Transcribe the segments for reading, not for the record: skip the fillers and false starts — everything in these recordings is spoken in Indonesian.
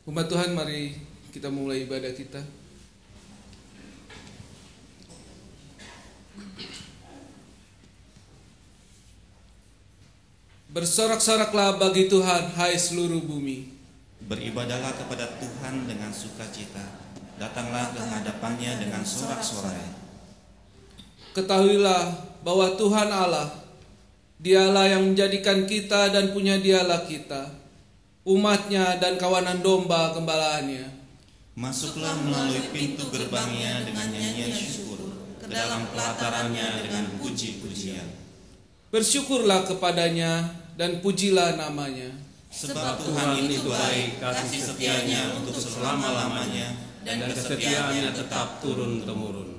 Umat Tuhan, mari kita mulai ibadah kita. Bersorak-soraklah bagi Tuhan, hai seluruh bumi. Beribadahlah kepada Tuhan dengan sukacita. Datanglah ke hadapannya dengan sorak-sorai. Ketahuilah bahwa Tuhan Allah, Dialah yang menjadikan kita dan punya Dialah kita, umatnya dan kawanan domba gembalaannya. Masuklah melalui pintu gerbangnya dengan nyanyian syukur, ke dalam pelatarannya dengan puji-pujian. Bersyukurlah kepadanya dan pujilah namanya. Sebab Tuhan itu baik, kasih setianya untuk selama-lamanya, dan kesetiaannya tetap turun-temurun.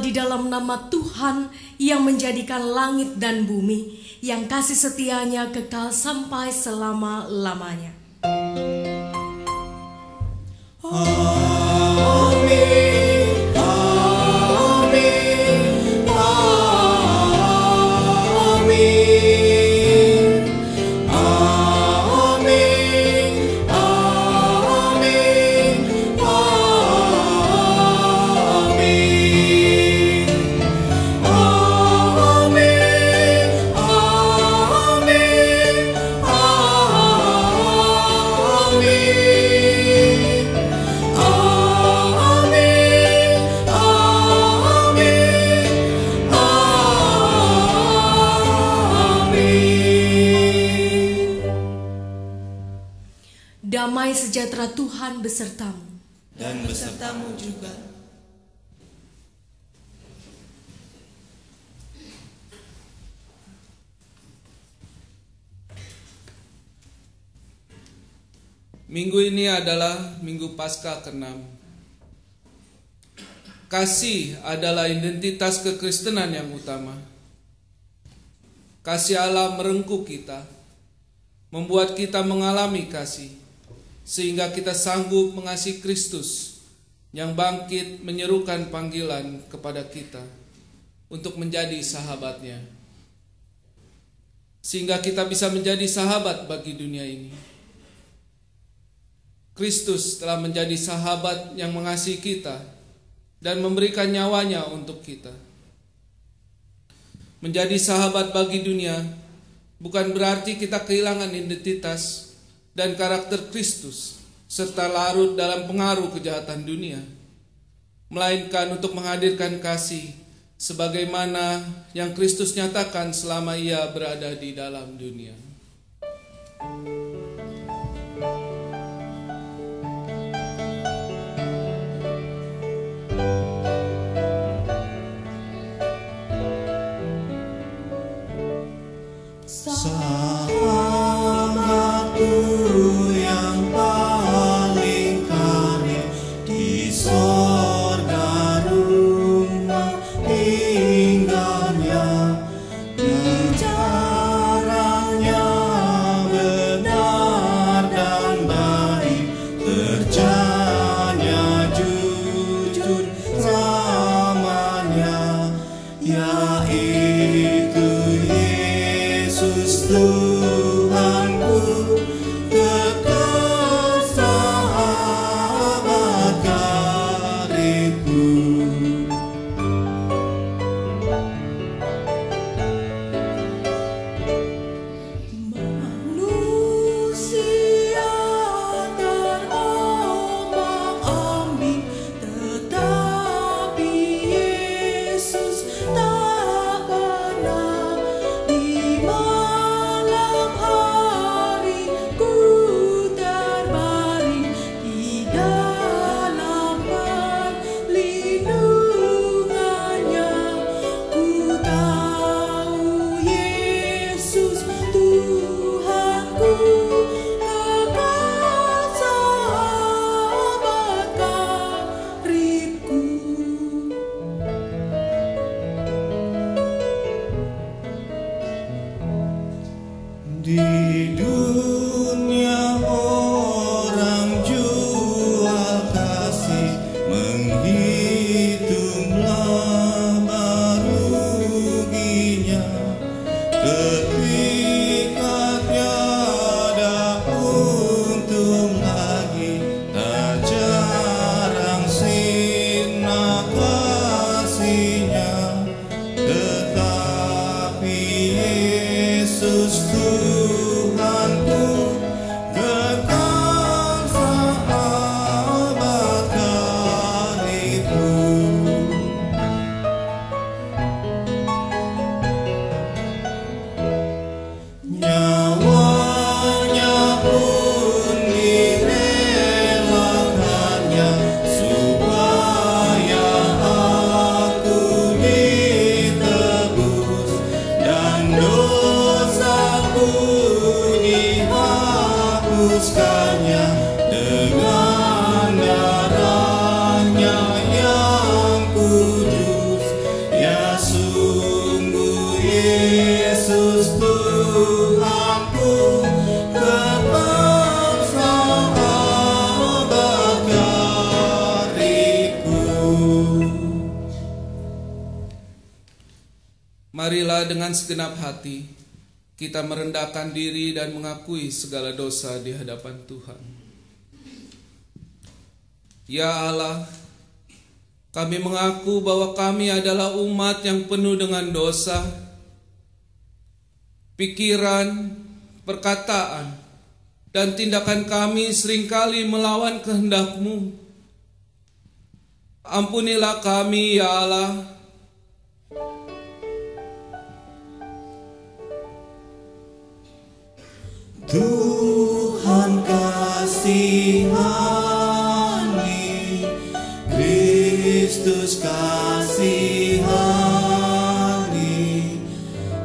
Di dalam nama Tuhan yang menjadikan langit dan bumi, yang kasih setianya kekal sampai selama-lamanya. Amin. damai sejahtera Tuhan besertamu. Dan besertamu juga. Minggu ini adalah Minggu Paskah ke-6. Kasih adalah identitas kekristenan yang utama. Kasih Allah merengkuh kita, membuat kita mengalami kasih, sehingga kita sanggup mengasihi Kristus yang bangkit menyerukan panggilan kepada kita untuk menjadi sahabatnya, sehingga kita bisa menjadi sahabat bagi dunia ini. Kristus telah menjadi sahabat yang mengasihi kita dan memberikan nyawanya untuk kita. Menjadi sahabat bagi dunia bukan berarti kita kehilangan identitas dan karakter Kristus serta larut dalam pengaruh kejahatan dunia, melainkan untuk menghadirkan kasih sebagaimana yang Kristus nyatakan selama ia berada di dalam dunia. Sahabatku yang paling karib di sorga rumah tinggalnya, bicaranya benar dan baik, kerjanya jujur selamanya, yaitu Yesus Tuhanku, kekal sahabat karibku. Manusia terombang-ambing, tetapi Yesus tak pernah. Di malam hari ku terbaring di dalam perlindungannya. Ku tahu Yesus Tuhanku, kekal sahabat karibku. Di dunia orang jual kasih, menghitung laba ruginya. Ketika tiada untung lagi, tak jarang sirna kasihnya. Tetapi Yesus Tuhanku, kekal sahabat karibku. Nyawanya pun direlakannya, supaya aku ditebus dan dosaku dihapuskannya dengan darahnya yang kudus. Ya sungguh Yesus Tuhanku, kekal sahabat karibku. Marilah dengan segenap hati kita merendahkan diri dan mengakui segala dosa di hadapan Tuhan. Ya Allah, kami mengaku bahwa kami adalah umat yang penuh dengan dosa, pikiran, perkataan, dan tindakan kami seringkali melawan kehendak-Mu. Ampunilah kami, ya Allah. Tuhan kasih kasihani, Kristus kasihani,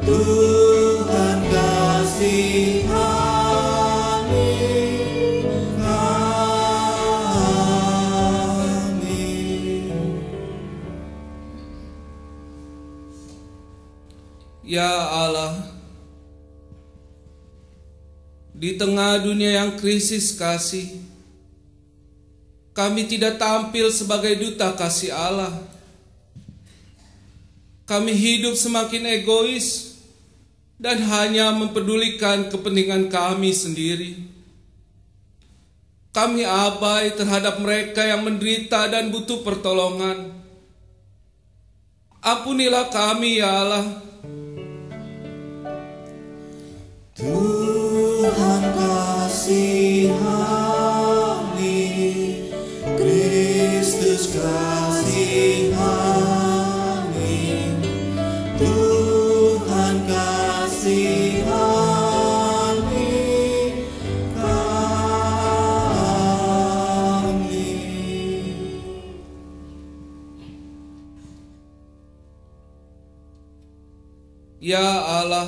Tuhan kasihani kami. Ya Allah, di tengah dunia yang krisis kasih, kami tidak tampil sebagai duta kasih Allah. Kami hidup semakin egois dan hanya mempedulikan kepentingan kami sendiri. Kami abai terhadap mereka yang menderita dan butuh pertolongan. Ampunilah kami, ya Allah. Tuhan kasihani, Kristus kasihani, Tuhan kasihani kami. Ya Allah,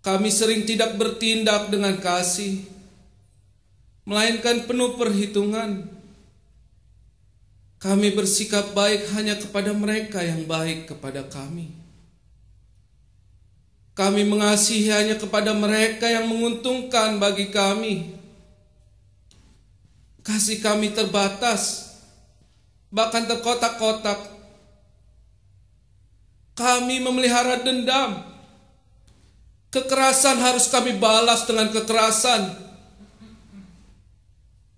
kami sering tidak bertindak dengan kasih, melainkan penuh perhitungan. Kami bersikap baik hanya kepada mereka yang baik kepada kami. Kami mengasihi hanya kepada mereka yang menguntungkan bagi kami. Kasih kami terbatas, bahkan terkotak-kotak. Kami memelihara dendam. Kekerasan harus kami balas dengan kekerasan.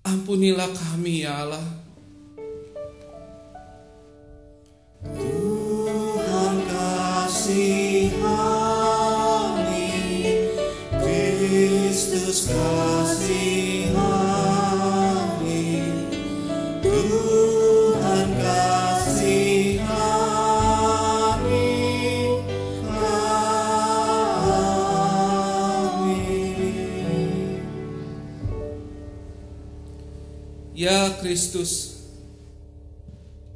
Ampunilah kami, ya Allah. Tuhan kasihani, Kristus kasihani, Tuhan kasihani kami. Ya Kristus,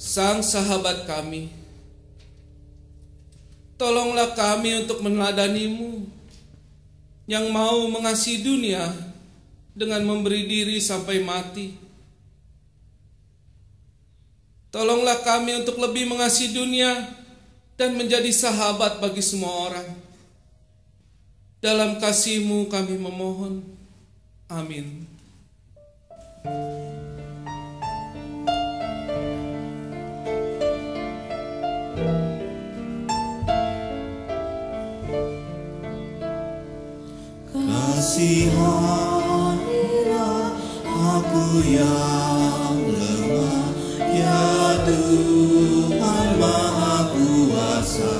Sang Sahabat kami, tolonglah kami untuk meneladani-Mu yang mau mengasihi dunia dengan memberi diri sampai mati. Tolonglah kami untuk lebih mengasihi dunia dan menjadi sahabat bagi semua orang. Dalam kasih-Mu kami memohon. Amin. Kasihanilah aku yang lemah, ya Tuhan Maha Kuasa.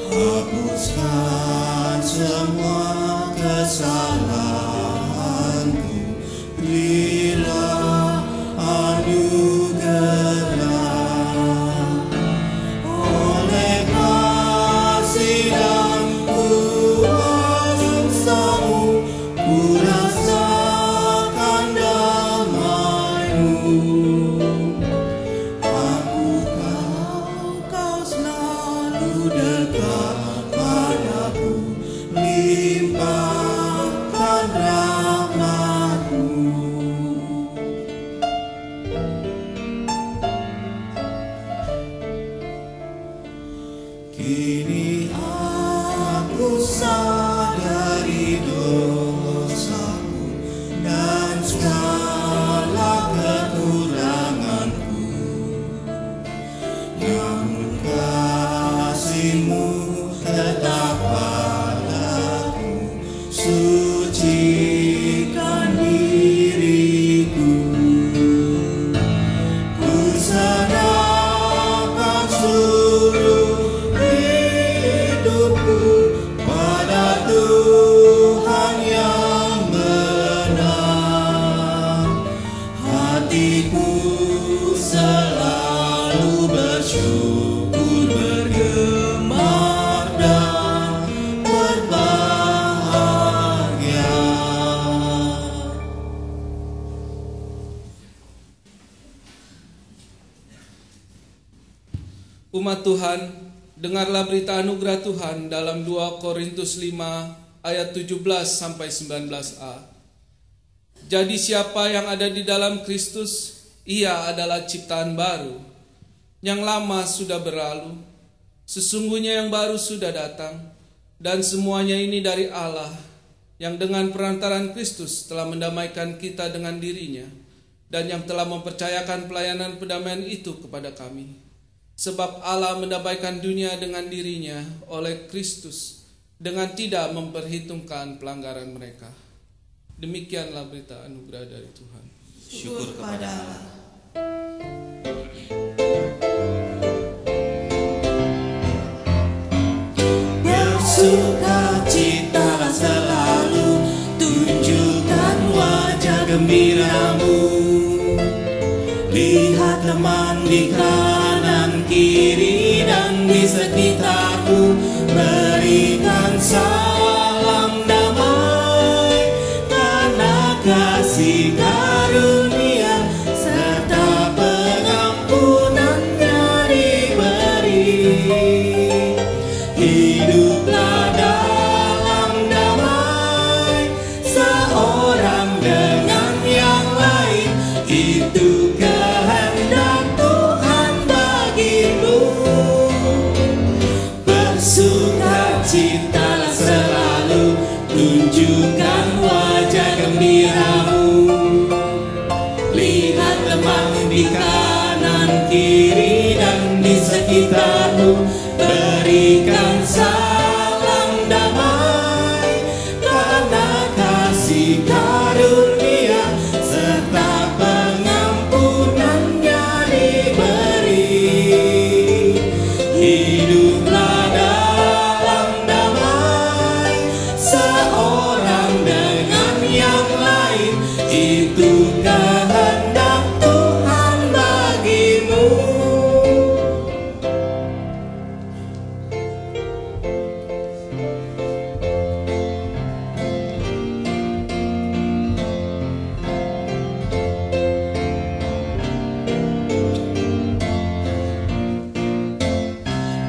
Hapuskan semua kesalahanku, berilah anugerah. Oleh kasih dan kuasa-Mu, ku rasakan damai-Mu. Kau selalu dekat padaku, limpahkan rahmat-Mu. Kini aku sadari dosaku dan segala kekuranganku, namun kasih-Mu tetap padaku, sucikan diriku. Ku serahkan seluruh hidup Umat Tuhan, dengarlah berita anugerah Tuhan dalam 2 Korintus 5 ayat 17 sampai 19a. Jadi siapa yang ada di dalam Kristus, ia adalah ciptaan baru. Yang lama sudah berlalu, sesungguhnya yang baru sudah datang, dan semuanya ini dari Allah, yang dengan perantaran Kristus telah mendamaikan kita dengan dirinya, dan yang telah mempercayakan pelayanan pendamaian itu kepada kami. Sebab Allah mendamaikan dunia dengan dirinya oleh Kristus, dengan tidak memperhitungkan pelanggaran mereka. Demikianlah berita anugerah dari Tuhan. Syukur kepada Allah. Bersukacitalah selalu, tunjukkan wajah gembiramu. Lihat teman di kanan kiri dan di sekitarmu, berikan salam damai, karena kasih karunia serta pengampunannya diberi. Hiduplah dalam damai, seorang dengan yang lain, itu kehendak Tuhan bagimu. Bersukacitalah selalu, tunjukkan wajah gembiramu. Lihat teman di kanan kiri dan di sekitarmu, berikan salam damai, karena kasih karunia serta pengampunannya diberi. Hiduplah dalam damai, seorang dengan yang lain, itu kehendak Tuhan bagimu.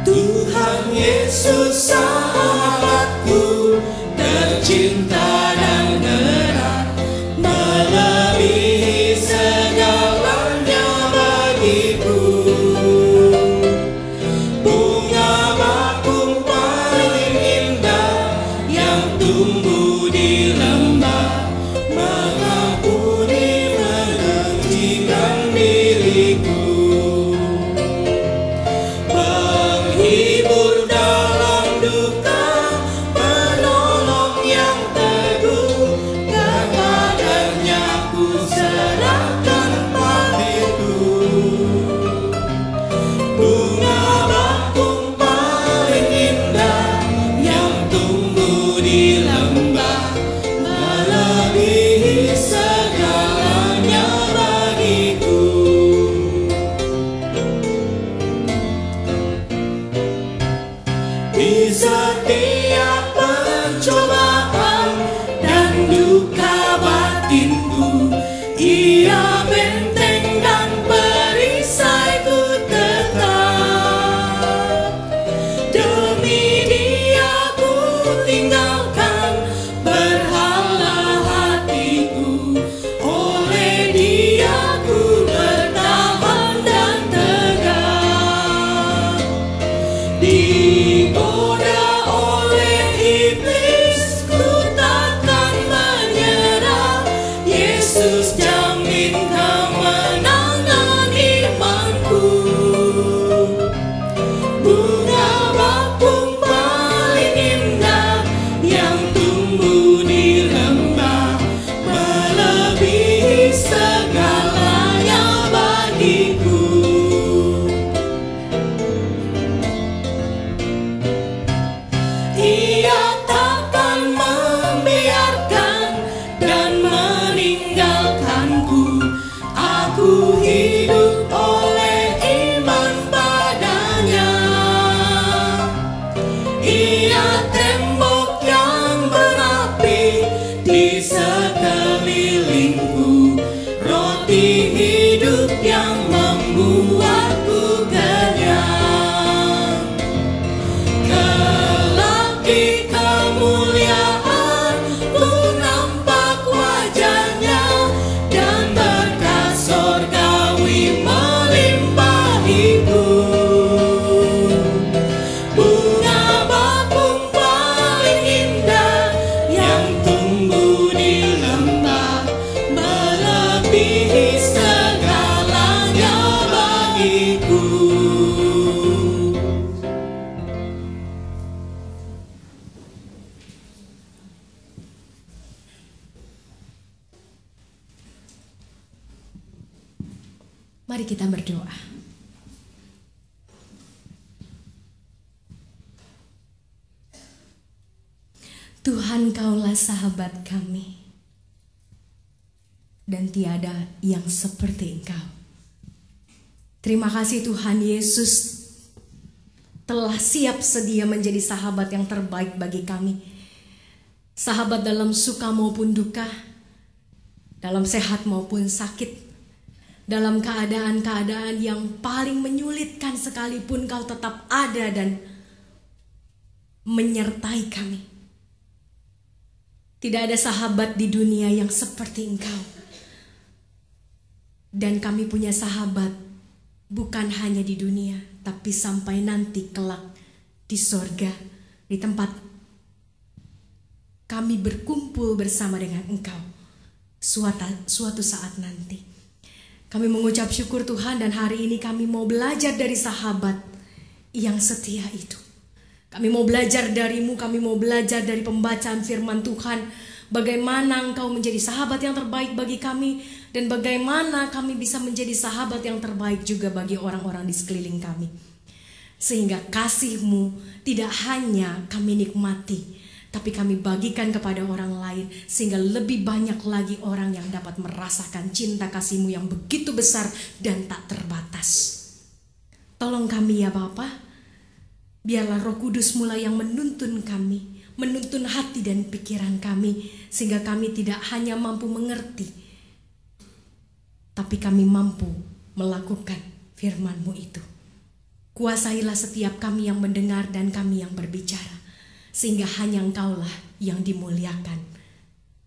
Tuhan Yesus sahabatku, tercinta dan berat, melebihi segalanya bagiku. Bunga bakung paling indah yang tumbuh di lembah, mengampuni mensucikan diriku. Penghibur dalam duka, penolong yang teguh, kepadanya ku serahkan hatiku. Bunga bakung paling indah yang tumbuh di lembah, melebihi segalanya bagiku. Di setiap pencobaan dan duka batinku, Ia benteng dan perisaiku tetap. Demi Dia ku tinggalkan berhala hatiku, oleh Dia ku bertahan dan tegak. Digoda oleh iblis Mari kita berdoa. Tuhan, Kaulah sahabat kami, dan tiada yang seperti Engkau. Terima kasih Tuhan Yesus telah siap sedia menjadi sahabat yang terbaik bagi kami. Sahabat dalam suka maupun duka, dalam sehat maupun sakit, dalam keadaan-keadaan yang paling menyulitkan sekalipun Kau tetap ada dan menyertai kami. Tidak ada sahabat di dunia yang seperti Engkau. Dan kami punya sahabat bukan hanya di dunia, tapi sampai nanti kelak di sorga, di tempat kami berkumpul bersama dengan Engkau suatu saat nanti. Kami mengucap syukur Tuhan, dan hari ini kami mau belajar dari sahabat yang setia itu. Kami mau belajar darimu, kami mau belajar dari pembacaan firman Tuhan. Bagaimana Engkau menjadi sahabat yang terbaik bagi kami, dan bagaimana kami bisa menjadi sahabat yang terbaik juga bagi orang-orang di sekeliling kami. Sehingga kasih-Mu tidak hanya kami nikmati, tapi kami bagikan kepada orang lain, sehingga lebih banyak lagi orang yang dapat merasakan cinta kasih-Mu yang begitu besar dan tak terbatas. Tolong kami ya Bapa, biarlah Roh Kudus mulai yang menuntun kami, menuntun hati dan pikiran kami, sehingga kami tidak hanya mampu mengerti, tapi kami mampu melakukan firman-Mu itu. Kuasailah setiap kami yang mendengar dan kami yang berbicara, sehingga hanya Engkaulah yang dimuliakan.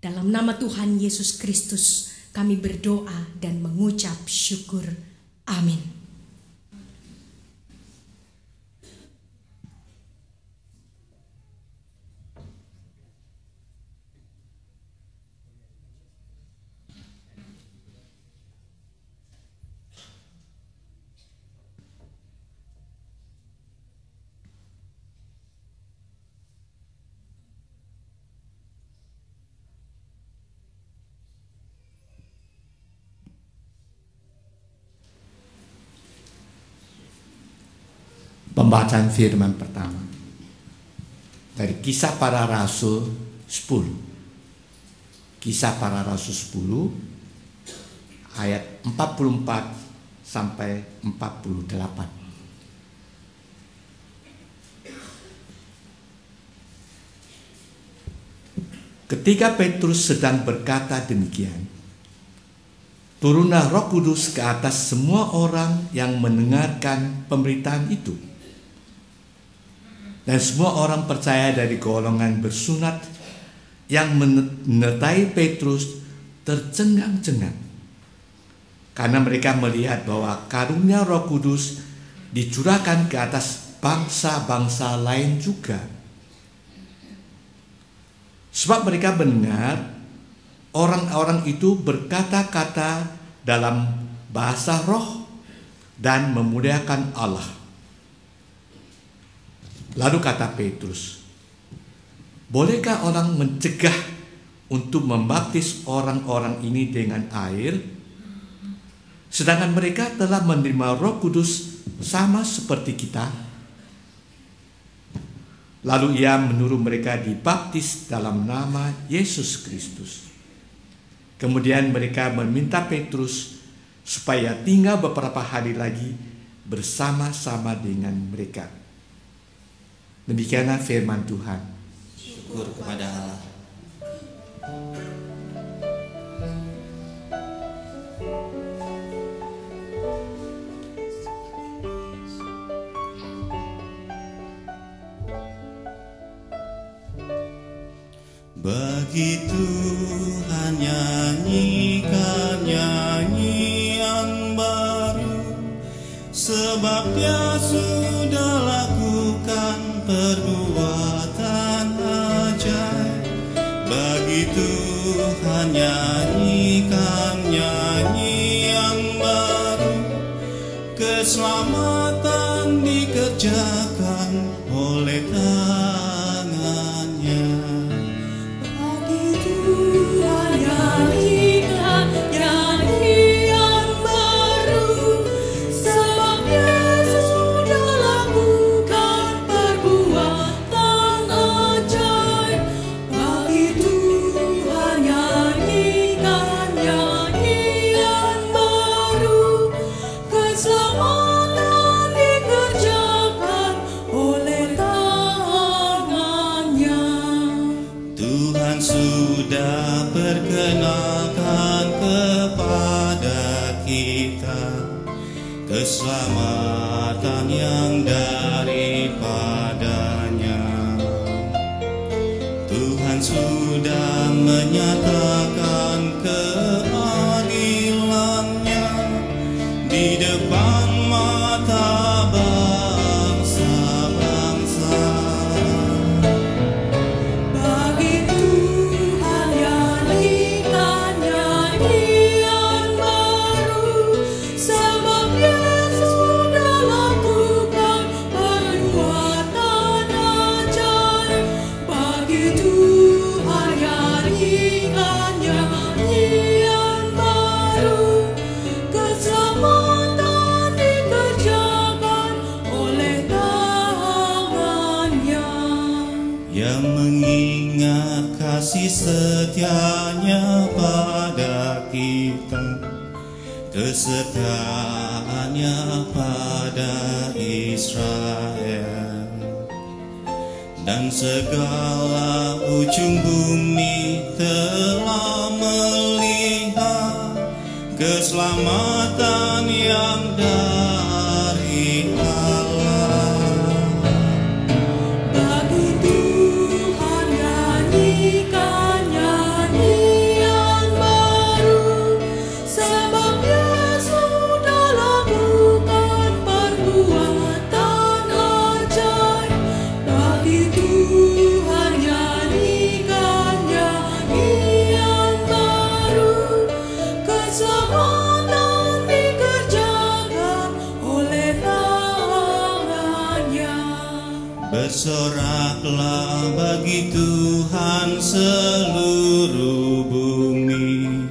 Dalam nama Tuhan Yesus Kristus kami berdoa dan mengucap syukur. Amin. Pembacaan firman pertama dari Kisah Para Rasul 10. Kisah Para Rasul 10 ayat 44 sampai 48. Ketika Petrus sedang berkata demikian, turunlah Roh Kudus ke atas semua orang yang mendengarkan pemberitaan itu. Dan semua orang percaya dari golongan bersunat yang menyertai Petrus tercengang-cengang, karena mereka melihat bahwa karunia Roh Kudus dicurahkan ke atas bangsa-bangsa lain juga. Sebab mereka mendengar orang-orang itu berkata-kata dalam bahasa roh dan memuliakan Allah. Lalu kata Petrus, bolehkah orang mencegah untuk membaptis orang-orang ini dengan air, sedangkan mereka telah menerima Roh Kudus sama seperti kita? Lalu ia menyuruh mereka dibaptis dalam nama Yesus Kristus. Kemudian mereka meminta Petrus supaya tinggal beberapa hari lagi bersama-sama dengan mereka. Demikianlah firman Tuhan. Syukur kepada Allah. Bagi Tuhan nyanyikan nyanyian baru, sebab Dia sudah lakukan perbuatan ajaib. Bagi Tuhan nyanyikan nyanyian baru, keselamatan dikerjakan oleh tangannya. Bagi Tuhan nyanyikan nyanyian baru, kenalkan kepada kita keselamatan yang daripadanya. Tuhan sudah menyatakan keadilannya di depan mata bangsa-bangsa. Bagi Tuhan nyanyikan nyanyian baru, sebab Yesus sudah lakukan perbuatan ajaib. Bagi Tuhan nyanyikan nyanyian baru, keselamatan dikerjakan oleh tangannya. Yang mengingat kasih setianya pada kita, kesetiaannya pada Israel, dan segala ujung bumi telah melihat keselamatan yang dari Allah. Bagi Tuhan nyanyikan nyanyian baru, sebab Yesus sudah lakukan perbuatan ajaib. Bagi Tuhan nyanyikan nyanyian baru, keselamatan dikerjakan oleh tangannya. Bersoraklah bagi Tuhan seluruh bumi,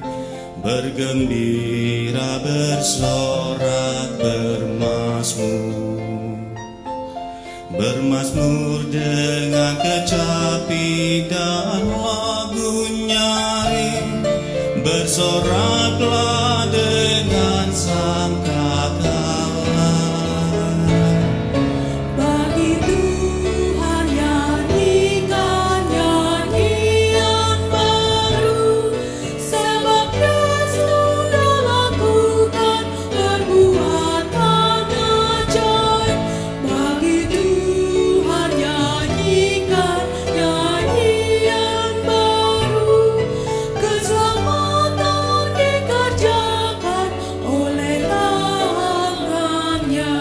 bergembira bersorak bermazmur. Bermazmur dengan kecapi dan lagu nyaring, bersoraklah dengan sangkakala. Bagi Tuhan nyanyikan nyanyian baru, sebab Yesus sudah lakukan perbuatan ajaib. Bagi Tuhan nyanyikan nyanyian baru, keselamatan dikerjakan oleh tangannya.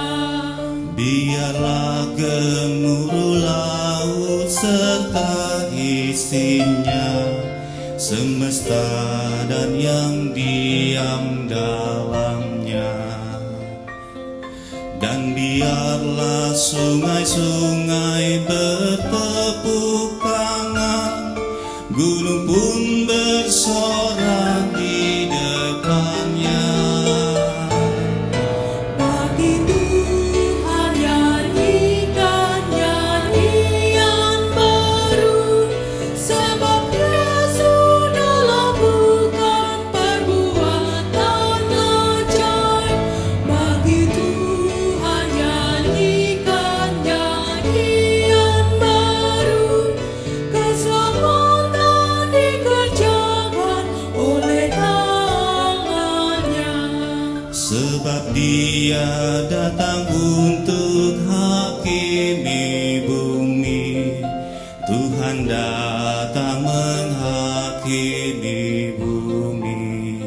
Biarlah gemuruh laut serta isinya, semesta dan yang diam dalamnya. Dan biarlah sungai-sungai bertepuk tangan, gunung pun bersorak di depannya. Bagi Tuhan nyanyikan nyanyian baru, sebab Yesus sudah lakukan perbuatan ajaib. Bagi Tuhan nyanyikan nyanyian baru, keselamatan dikerjakan oleh tangannya. Sebab Dia datang untuk hakimi bumi, Tuhan datang menghakimi bumi.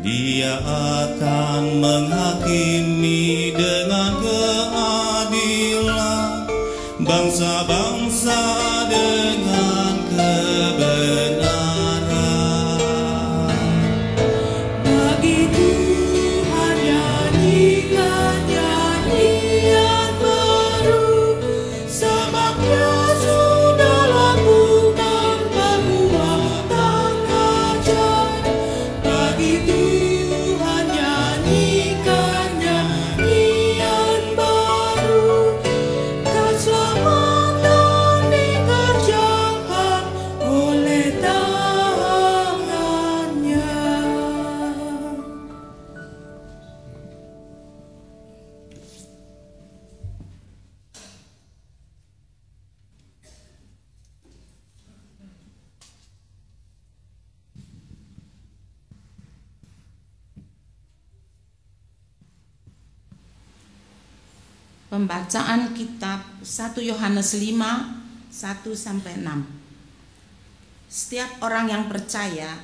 Dia akan menghakimi dengan keadilan bangsa-bangsa dengan kebenaran. Bagi Tuhan nyanyikan nyanyian baru, sebab Yesus sudah lakukan perbuatan ajaib. Bagi Tuhan nyanyikan nyanyian baru, keselamatan dikerjakan oleh tangannya. Pembacaan kitab 1 Yohanes 5, 1-6. Setiap orang yang percaya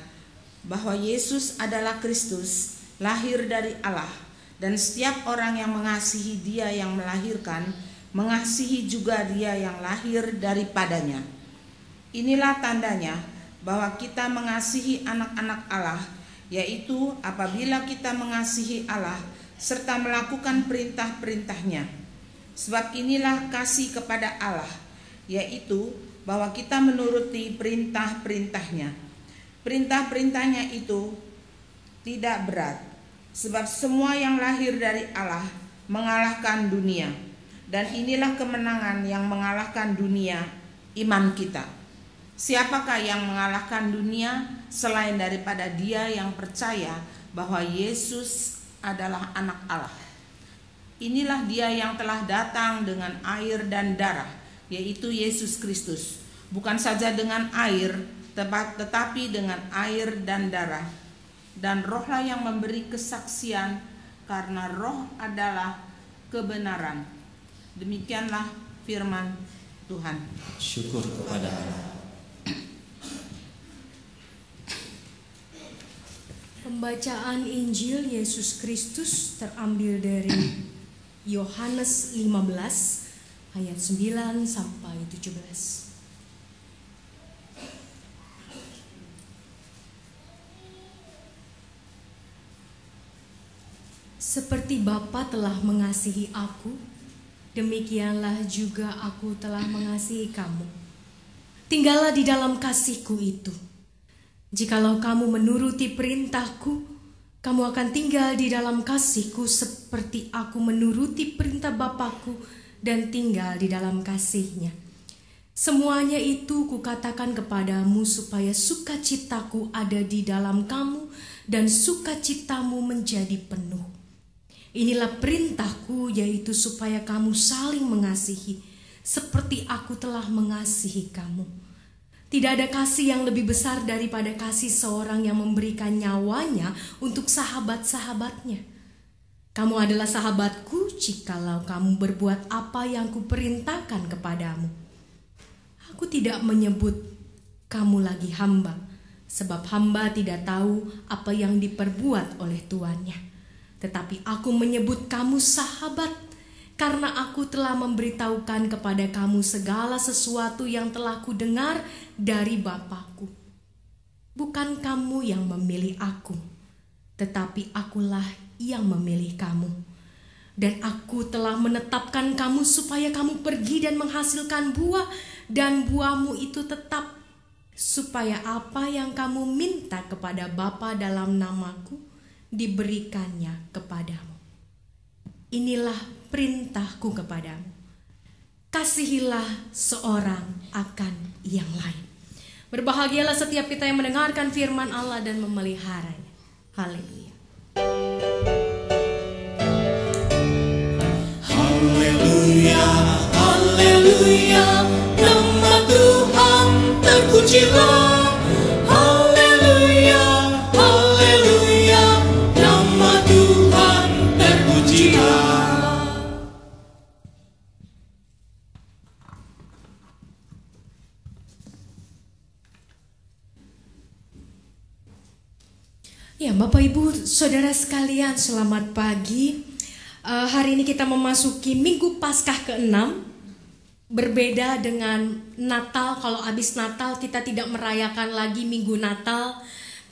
bahwa Yesus adalah Kristus, lahir dari Allah, dan setiap orang yang mengasihi Dia yang melahirkan, mengasihi juga Dia yang lahir daripadanya. Inilah tandanya bahwa kita mengasihi anak-anak Allah, yaitu apabila kita mengasihi Allah serta melakukan perintah-perintahnya. Sebab inilah kasih kepada Allah, yaitu bahwa kita menuruti perintah-perintahnya. Perintah-perintahnya itu tidak berat, sebab semua yang lahir dari Allah mengalahkan dunia. Dan inilah kemenangan yang mengalahkan dunia, iman kita. Siapakah yang mengalahkan dunia selain daripada dia yang percaya bahwa Yesus adalah anak Allah? Inilah dia yang telah datang dengan air dan darah, yaitu Yesus Kristus. Bukan saja dengan air, tetapi dengan air dan darah. Dan Rohlah yang memberi kesaksian, karena Roh adalah kebenaran. Demikianlah firman Tuhan. Syukur kepada Allah. Pembacaan Injil Yesus Kristus terambil dari Yohanes 15 ayat 9 sampai 17. Seperti Bapa telah mengasihi aku, demikianlah juga aku telah mengasihi kamu. Tinggallah di dalam kasihku itu. Jikalau kamu menuruti perintahku, kamu akan tinggal di dalam kasihku seperti aku menuruti perintah Bapakku dan tinggal di dalam kasihnya. Semuanya itu kukatakan kepadamu supaya sukacitaku ada di dalam kamu dan sukacitamu menjadi penuh. Inilah perintahku, yaitu supaya kamu saling mengasihi seperti aku telah mengasihi kamu. Tidak ada kasih yang lebih besar daripada kasih seorang yang memberikan nyawanya untuk sahabat-sahabatnya. Kamu adalah sahabatku jikalau kamu berbuat apa yang kuperintahkan kepadamu. Aku tidak menyebut kamu lagi hamba, sebab hamba tidak tahu apa yang diperbuat oleh tuannya. Tetapi aku menyebut kamu sahabat, karena aku telah memberitahukan kepada kamu segala sesuatu yang telah kudengar dari Bapakku. Bukan kamu yang memilih aku, tetapi akulah yang memilih kamu. Dan aku telah menetapkan kamu supaya kamu pergi dan menghasilkan buah, dan buahmu itu tetap, supaya apa yang kamu minta kepada Bapa dalam namaku, diberikannya kepadamu. Inilah perintahku kepadamu, kasihilah seorang akan yang lain. Berbahagialah setiap kita yang mendengarkan firman Allah dan memeliharanya. Haleluya. Haleluya, haleluya, nama Tuhan terpujilah. Haleluya, haleluya, nama Tuhan terpujilah. Ya, Bapak Ibu Saudara sekalian, selamat pagi. Hari ini kita memasuki Minggu Paskah ke-6. Berbeda dengan Natal, kalau habis Natal kita tidak merayakan lagi Minggu Natal.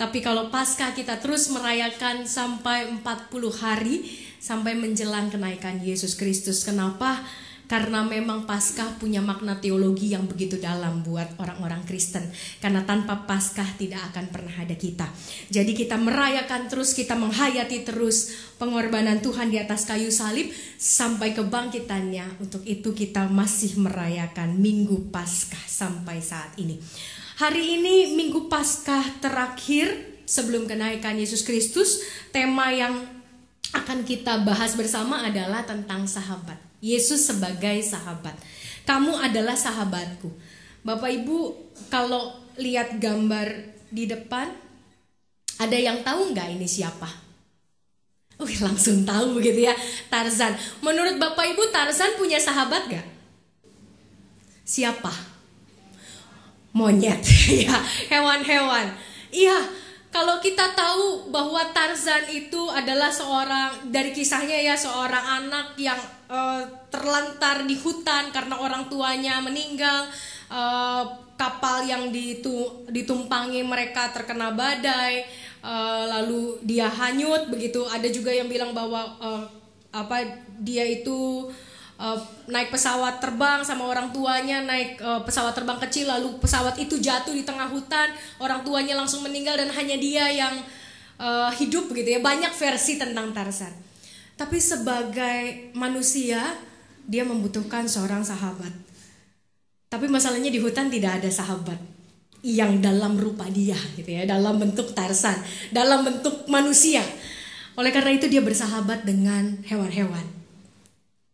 Tapi kalau Paskah kita terus merayakan sampai 40 hari, sampai menjelang kenaikan Yesus Kristus. Kenapa? Karena memang Paskah punya makna teologi yang begitu dalam buat orang-orang Kristen. Karena tanpa Paskah tidak akan pernah ada kita. Jadi kita merayakan terus, kita menghayati terus pengorbanan Tuhan di atas kayu salib sampai kebangkitannya. Untuk itu kita masih merayakan Minggu Paskah sampai saat ini. Hari ini Minggu Paskah terakhir sebelum kenaikan Yesus Kristus. Tema yang akan kita bahas bersama adalah tentang sahabat. Yesus sebagai sahabat. Kamu adalah sahabatku. Bapak Ibu, kalau lihat gambar di depan, ada yang tahu nggak ini siapa? Langsung tahu begitu ya, Tarzan. Menurut Bapak Ibu, Tarzan punya sahabat gak? Siapa? Monyet, ya, hewan-hewan. Iya, kalau kita tahu bahwa Tarzan itu adalah seorang, dari kisahnya ya, seorang anak yang terlantar di hutan karena orang tuanya meninggal. Kapal yang ditumpangi mereka terkena badai, lalu dia hanyut begitu. Ada juga yang bilang bahwa dia itu naik pesawat terbang sama orang tuanya, naik pesawat terbang kecil, lalu pesawat itu jatuh di tengah hutan, orang tuanya langsung meninggal dan hanya dia yang hidup begitu ya. Banyak versi tentang Tarzan. Tapi sebagai manusia dia membutuhkan seorang sahabat. Tapi masalahnya di hutan tidak ada sahabat yang dalam rupa dia gitu ya, dalam bentuk Tarzan, dalam bentuk manusia. Oleh karena itu dia bersahabat dengan hewan-hewan.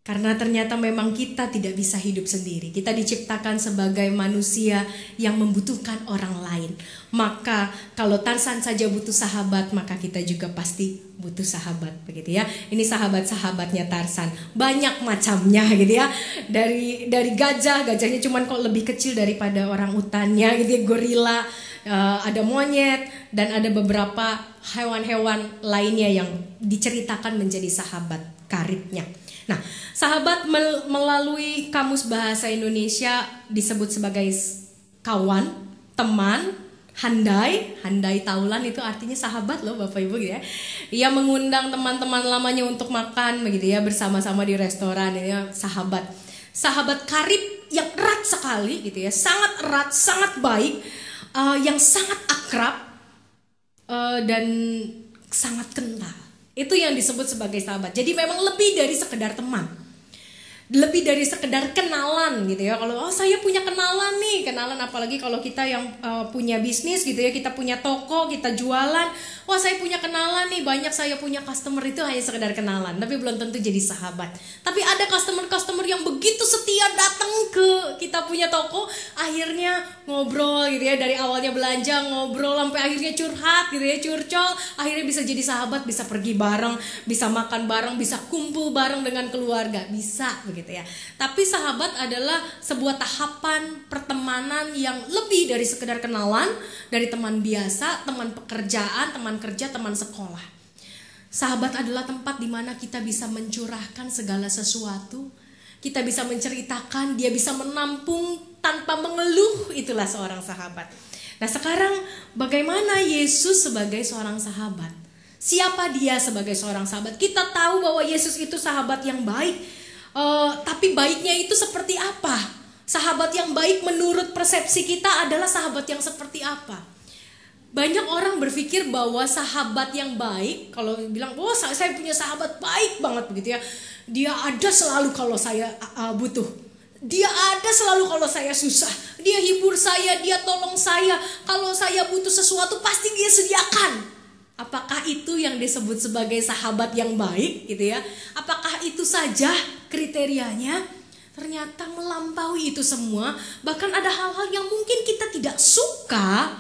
Karena ternyata memang kita tidak bisa hidup sendiri. Kita diciptakan sebagai manusia yang membutuhkan orang lain. Maka kalau Tarzan saja butuh sahabat, maka kita juga pasti butuh sahabat begitu ya. Ini sahabat-sahabatnya Tarzan. Banyak macamnya gitu ya. Dari gajahnya cuman kok lebih kecil daripada orang utannya gitu ya. Gorila, ada monyet, dan ada beberapa hewan-hewan lainnya yang diceritakan menjadi sahabat karibnya. Nah, sahabat melalui Kamus Bahasa Indonesia disebut sebagai kawan, teman, handai taulan, itu artinya sahabat loh Bapak Ibu gitu ya. Ia mengundang teman-teman lamanya untuk makan begitu ya, bersama-sama di restoran ya, sahabat. Sahabat karib yang erat sekali gitu ya, sangat erat, sangat baik, yang sangat akrab dan sangat kental. Itu yang disebut sebagai sahabat. Jadi memang lebih dari sekedar teman, lebih dari sekedar kenalan gitu ya. Kalau saya punya kenalan nih, kenalan apalagi kalau kita yang punya bisnis gitu ya, kita punya toko, kita jualan. Wah, saya punya kenalan nih, banyak saya punya customer, itu hanya sekedar kenalan, tapi belum tentu jadi sahabat. Tapi ada customer yang begitu setia datang ke kita punya toko, akhirnya ngobrol gitu ya, dari awalnya belanja ngobrol sampai akhirnya curhat gitu ya, curcol, akhirnya bisa jadi sahabat, bisa pergi bareng, bisa makan bareng, bisa kumpul bareng dengan keluarga, bisa begitu ya. Tapi sahabat adalah sebuah tahapan pertemanan yang lebih dari sekedar kenalan, dari teman biasa, teman pekerjaan, teman kerja, teman sekolah. Sahabat adalah tempat di mana kita bisa mencurahkan segala sesuatu, kita bisa menceritakan, dia bisa menampung tanpa mengeluh, itulah seorang sahabat. Nah, sekarang bagaimana Yesus sebagai seorang sahabat? Siapa dia sebagai seorang sahabat? Kita tahu bahwa Yesus itu sahabat yang baik. Tapi baiknya itu seperti apa? Sahabat yang baik menurut persepsi kita adalah sahabat yang seperti apa? Banyak orang berpikir bahwa sahabat yang baik, kalau bilang, oh saya punya sahabat baik banget begitu ya, dia ada selalu kalau saya butuh, dia ada selalu kalau saya susah, dia hibur saya, dia tolong saya, kalau saya butuh sesuatu pasti dia sediakan. Apakah itu yang disebut sebagai sahabat yang baik gitu ya? Apakah itu saja kriterianya? Ternyata melampaui itu semua. Bahkan ada hal-hal yang mungkin kita tidak suka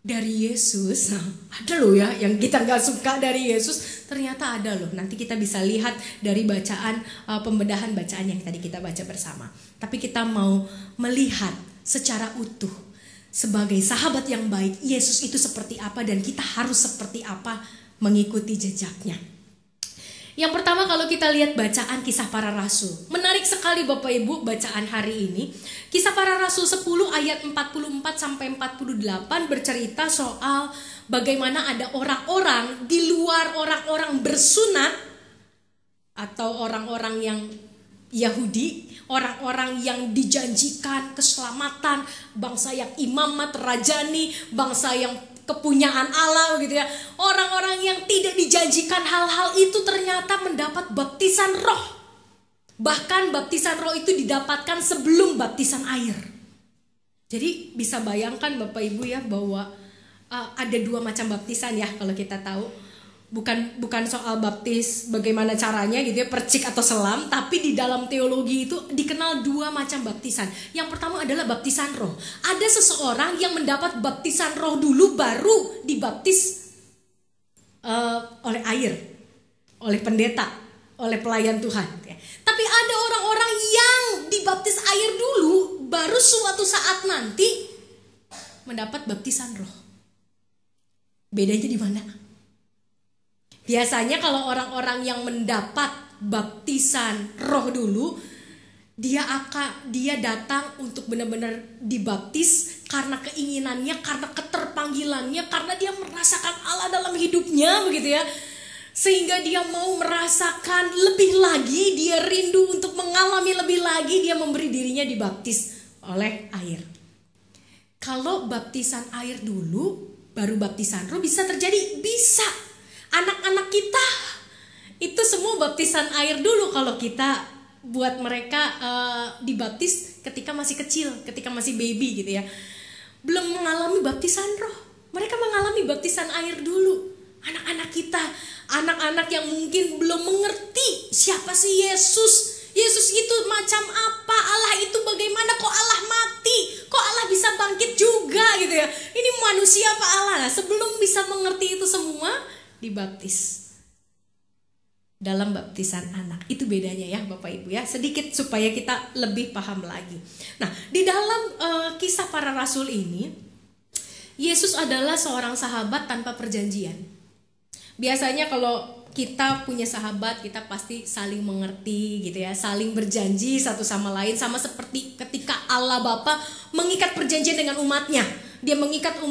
dari Yesus. Nah, ada loh ya yang kita gak suka dari Yesus. Ternyata ada loh. Nanti kita bisa lihat dari bacaan, pembedahan bacaan yang tadi kita baca bersama. Tapi kita mau melihat secara utuh, sebagai sahabat yang baik, Yesus itu seperti apa dan kita harus seperti apa mengikuti jejaknya. Yang pertama, kalau kita lihat bacaan Kisah Para Rasul, menarik sekali Bapak Ibu bacaan hari ini. Kisah Para Rasul 10 ayat 44 sampai 48 bercerita soal bagaimana ada orang-orang di luar orang-orang bersunat atau orang-orang yang Yahudi, orang-orang yang dijanjikan keselamatan, bangsa yang imamat, rajani, bangsa yang kepunyaan Allah gitu ya. Orang-orang yang tidak dijanjikan hal-hal itu ternyata mendapat baptisan roh. Bahkan baptisan roh itu didapatkan sebelum baptisan air. Jadi bisa bayangkan Bapak Ibu ya bahwa ada dua macam baptisan ya kalau kita tahu. Bukan soal baptis bagaimana caranya gitu ya, percik atau selam, tapi di dalam teologi itu dikenal dua macam baptisan. Yang pertama adalah baptisan roh. Ada seseorang yang mendapat baptisan roh dulu baru dibaptis oleh air. oleh pendeta, oleh pelayan Tuhan. Tapi ada orang-orang yang dibaptis air dulu, baru suatu saat nanti mendapat baptisan roh. Bedanya di mana? Biasanya kalau orang-orang yang mendapat baptisan roh dulu, dia datang untuk benar-benar dibaptis karena keinginannya, karena keterpanggilannya, karena dia merasakan Allah dalam hidupnya, begitu ya. Sehingga dia mau merasakan lebih lagi, dia rindu untuk mengalami lebih lagi, dia memberi dirinya dibaptis oleh air. Kalau baptisan air dulu, baru baptisan roh bisa terjadi, bisa. Anak-anak kita itu semua baptisan air dulu kalau kita buat mereka dibaptis ketika masih kecil, ketika masih baby gitu ya. Belum mengalami baptisan roh. Mereka mengalami baptisan air dulu. Anak-anak kita, anak-anak yang mungkin belum mengerti siapa sih Yesus. Yesus itu macam apa? Allah itu bagaimana? Kok Allah mati? Kok Allah bisa bangkit juga gitu ya? Ini manusia apa Allah? Nah, sebelum bisa mengerti itu semua, dibaptis dalam baptisan anak. Itu bedanya ya Bapak Ibu ya. Sedikit supaya kita lebih paham lagi. Nah, di dalam kisah para rasul ini, Yesus adalah seorang sahabat tanpa perjanjian. Biasanya kalau kita punya sahabat, kita pasti saling mengerti gitu ya, saling berjanji satu sama lain, sama seperti ketika Allah Bapa mengikat perjanjian dengan umatnya. Dia mengikat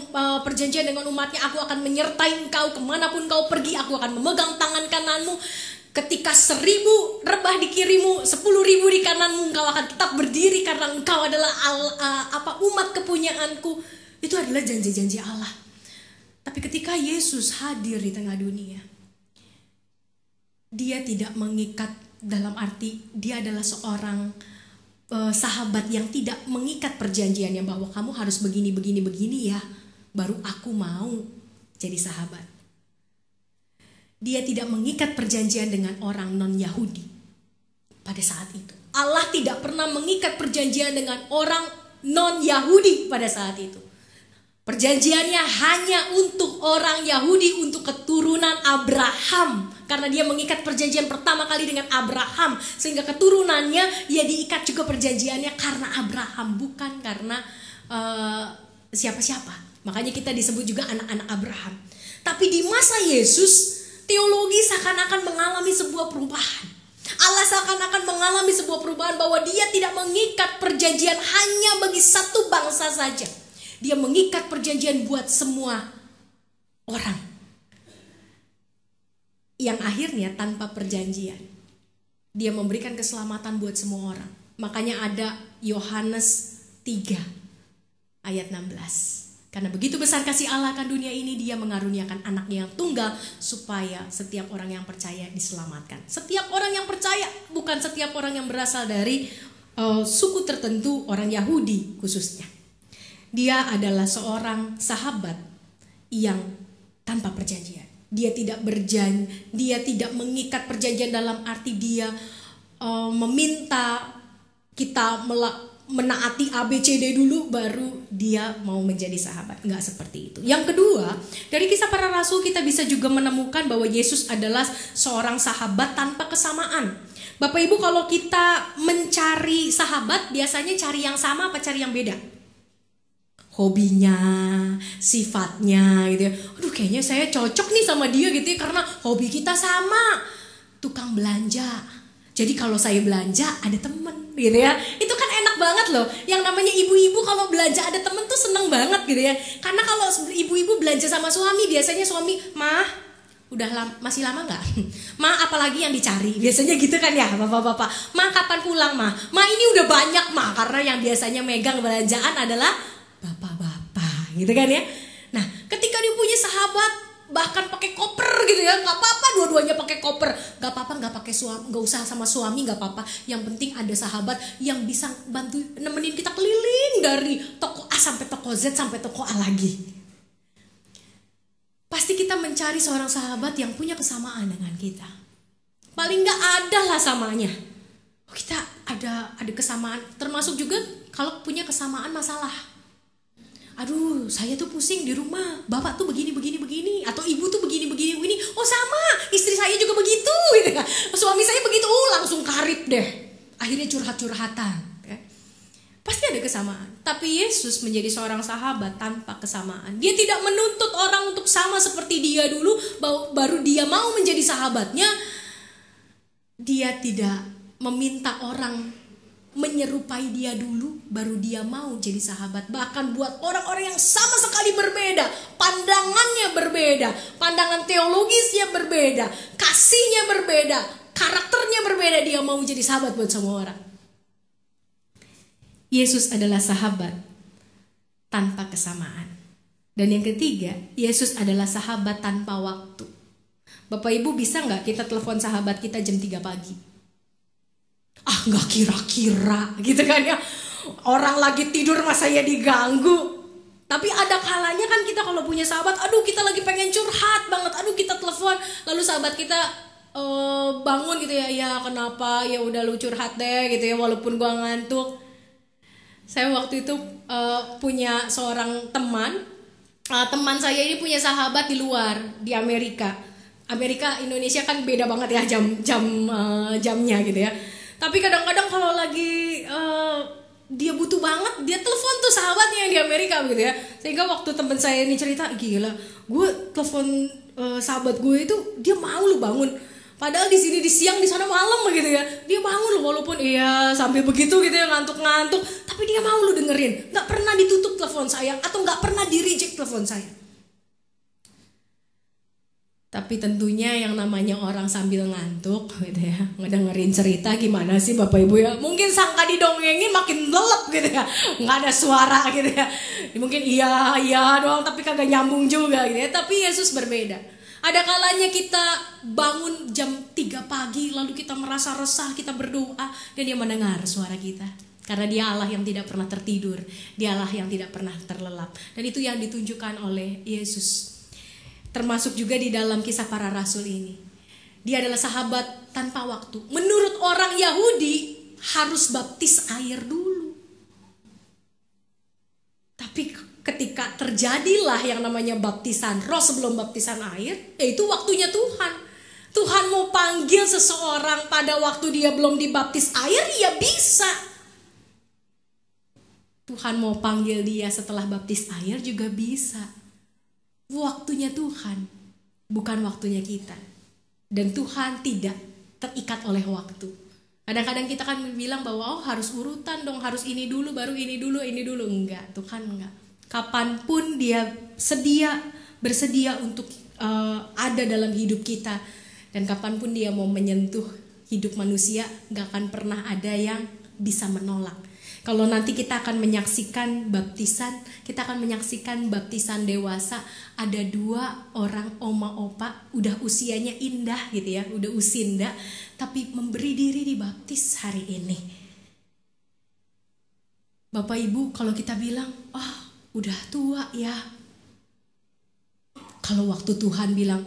perjanjian dengan umatnya, aku akan menyertai engkau kemanapun kau pergi, aku akan memegang tangan kananmu. Ketika 1000 rebah di kirimu, 10.000 di kananmu, engkau akan tetap berdiri karena engkau adalah umat kepunyaanku. Itu adalah janji-janji Allah. Tapi ketika Yesus hadir di tengah dunia, dia tidak mengikat dalam arti dia adalah seorang sahabat yang tidak mengikat perjanjiannya bahwa kamu harus begini ya, baru aku mau jadi sahabat. Dia tidak mengikat perjanjian dengan orang non-Yahudi pada saat itu. Allah tidak pernah mengikat perjanjian dengan orang non-Yahudi pada saat itu. Perjanjiannya hanya untuk orang Yahudi, untuk keturunan Abraham. Karena dia mengikat perjanjian pertama kali dengan Abraham, sehingga keturunannya ya diikat juga perjanjiannya karena Abraham, bukan karena siapa-siapa. Makanya kita disebut juga anak-anak Abraham. Tapi di masa Yesus, teologi seakan-akan mengalami sebuah perubahan. Allah seakan-akan mengalami sebuah perubahan bahwa dia tidak mengikat perjanjian hanya bagi satu bangsa saja. Dia mengikat perjanjian buat semua orang. Yang akhirnya tanpa perjanjian, dia memberikan keselamatan buat semua orang. Makanya ada Yohanes 3 ayat 16. Karena begitu besar kasih Allah akan dunia ini, dia mengaruniakan anaknya yang tunggal supaya setiap orang yang percaya diselamatkan. Setiap orang yang percaya, bukan setiap orang yang berasal dari suku tertentu, orang Yahudi khususnya. Dia adalah seorang sahabat yang tanpa perjanjian. Dia tidak berjanji, dia tidak mengikat perjanjian dalam arti dia meminta kita menaati ABCD dulu baru dia mau menjadi sahabat. Enggak seperti itu. Yang kedua, dari kisah para rasul kita bisa juga menemukan bahwa Yesus adalah seorang sahabat tanpa kesamaan. Bapak Ibu, kalau kita mencari sahabat, biasanya cari yang sama apa cari yang beda? Hobinya, sifatnya gitu ya. Aduh, kayaknya saya cocok nih sama dia gitu ya, karena hobi kita sama, tukang belanja. Jadi kalau saya belanja ada temen gitu ya. Itu kan enak banget loh. Yang namanya ibu-ibu kalau belanja ada temen tuh seneng banget gitu ya. Karena kalau ibu-ibu belanja sama suami, biasanya suami, "Mah, masih lama nggak? Ma, apalagi yang dicari?" Biasanya gitu kan ya bapak-bapak. "Ma, kapan pulang, Ma? Ma, ini udah banyak, Ma." Karena yang biasanya megang belanjaan adalah bapak-bapak gitu kan ya. Nah, ketika dia punya sahabat bahkan pakai koper gitu ya, nggak apa-apa dua-duanya pakai koper, nggak apa-apa nggak pakai suami, nggak usah sama suami nggak apa-apa. Yang penting ada sahabat yang bisa bantu nemenin kita keliling dari toko A sampai toko Z sampai toko A lagi. Pasti kita mencari seorang sahabat yang punya kesamaan dengan kita. Paling nggak ada lah samanya. Kita ada kesamaan, termasuk juga kalau punya kesamaan masalah. aduh saya tuh pusing di rumah, bapak tuh begini, atau ibu tuh begini. Oh sama, istri saya juga begitu, gitu kan. Suami saya begitu, langsung karib deh. Akhirnya curhat-curhatan. Ya. Pasti ada kesamaan. Tapi Yesus menjadi seorang sahabat tanpa kesamaan. Dia tidak menuntut orang untuk sama seperti dia dulu, baru dia mau menjadi sahabatnya. Dia tidak meminta orang menyerupai dia dulu, baru dia mau jadi sahabat. Bahkan buat orang-orang yang sama sekali berbeda, pandangannya berbeda, pandangan teologisnya berbeda, kasihnya berbeda, karakternya berbeda, dia mau jadi sahabat buat semua orang. Yesus adalah sahabat tanpa kesamaan. Dan yang ketiga, Yesus adalah sahabat tanpa waktu. Bapak Ibu, bisa nggak kita telepon sahabat kita jam 3 pagi? Nggak kira-kira gitu kan ya. Orang lagi tidur masa ya diganggu. Tapi ada kalanya kan kita kalau punya sahabat, aduh kita lagi pengen curhat banget, aduh kita telepon, lalu sahabat kita bangun gitu ya, ya kenapa, ya udah lu curhat deh gitu ya, walaupun gua ngantuk. Saya waktu itu punya seorang teman saya ini punya sahabat di luar, di Amerika. Indonesia kan beda banget ya jamnya gitu ya. Tapi kadang-kadang kalau lagi dia butuh banget, dia telepon tuh sahabatnya yang di Amerika gitu ya. Sehingga waktu teman saya ini cerita, gila, gue telepon sahabat gue itu dia mau lu bangun. Padahal di sini di siang, di sana malam gitu ya. Dia bangun lu walaupun iya sambil begitu gitu ya, ngantuk-ngantuk, tapi dia mau lu dengerin. Nggak pernah ditutup telepon saya atau nggak pernah di-reject telepon saya. Tapi tentunya yang namanya orang sambil ngantuk gitu ya, ngedengerin cerita gimana sih Bapak Ibu ya. Mungkin sangka didongengin makin lelep gitu ya, nggak ada suara gitu ya. Mungkin iya doang tapi kagak nyambung juga gitu ya. Tapi Yesus berbeda. Ada kalanya kita bangun jam 3 pagi lalu kita merasa resah, kita berdoa dan dia mendengar suara kita. Karena dia Allah yang tidak pernah tertidur, dia Allah yang tidak pernah terlelap. Dan itu yang ditunjukkan oleh Yesus. Termasuk juga di dalam kisah para rasul ini. Dia adalah sahabat tanpa waktu. Menurut orang Yahudi harus baptis air dulu. Tapi ketika terjadilah yang namanya baptisan roh sebelum baptisan air, itu waktunya Tuhan. Tuhan mau panggil seseorang pada waktu dia belum dibaptis air, ya bisa. Tuhan mau panggil dia setelah baptis air juga bisa. Waktunya Tuhan, bukan waktunya kita. Dan Tuhan tidak terikat oleh waktu. Kadang-kadang kita kan bilang bahwa harus urutan dong, harus ini dulu, baru ini dulu. Enggak, Tuhan enggak. Kapanpun dia bersedia untuk ada dalam hidup kita. Dan kapanpun dia mau menyentuh hidup manusia, enggak akan pernah ada yang bisa menolak. Kalau nanti kita akan menyaksikan baptisan dewasa, ada 2 orang oma opa, udah usianya indah gitu ya, udah usinda, tapi memberi diri dibaptis hari ini. Bapak Ibu, kalau kita bilang, udah tua ya. Kalau waktu Tuhan bilang,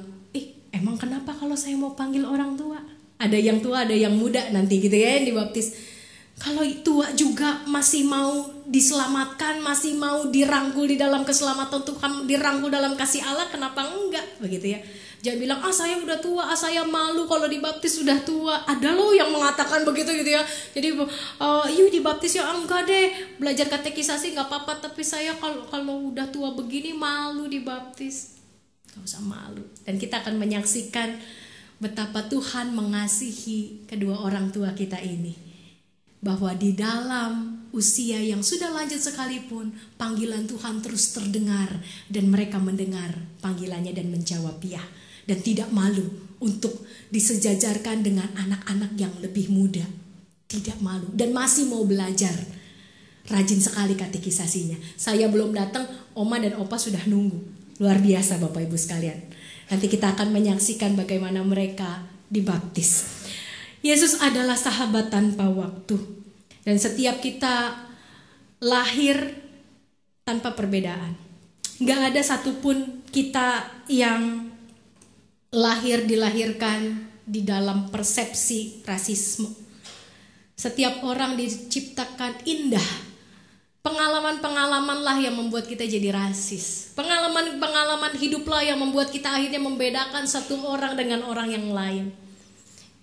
emang kenapa kalau saya mau panggil orang tua? Ada yang tua, ada yang muda nanti gitu ya yang dibaptis. Kalau tua juga masih mau diselamatkan, masih mau dirangkul di dalam keselamatan Tuhan, dirangkul dalam kasih Allah, kenapa enggak? Begitu ya. Jangan bilang, saya udah tua, saya malu kalau dibaptis sudah tua. Ada loh yang mengatakan begitu gitu ya. Jadi, yuk dibaptis ya, enggak deh. Belajar katekisasi enggak apa-apa, tapi saya kalau udah tua begini malu dibaptis. Gak usah malu. Dan kita akan menyaksikan betapa Tuhan mengasihi kedua orang tua kita ini. Bahwa di dalam usia yang sudah lanjut sekalipun, panggilan Tuhan terus terdengar. Dan mereka mendengar panggilannya dan menjawab ya. Dan tidak malu untuk disejajarkan dengan anak-anak yang lebih muda. Tidak malu dan masih mau belajar. Rajin sekali katekisasinya. Saya belum datang, oma dan opa sudah nunggu. Luar biasa Bapak Ibu sekalian. Nanti kita akan menyaksikan bagaimana mereka dibaptis. Yesus adalah sahabat tanpa waktu. Dan setiap kita lahir tanpa perbedaan. Gak ada satupun kita yang dilahirkan di dalam persepsi rasisme. Setiap orang diciptakan indah. Pengalaman-pengalamanlah yang membuat kita jadi rasis. Pengalaman-pengalaman hiduplah yang membuat kita akhirnya membedakan satu orang dengan orang yang lain.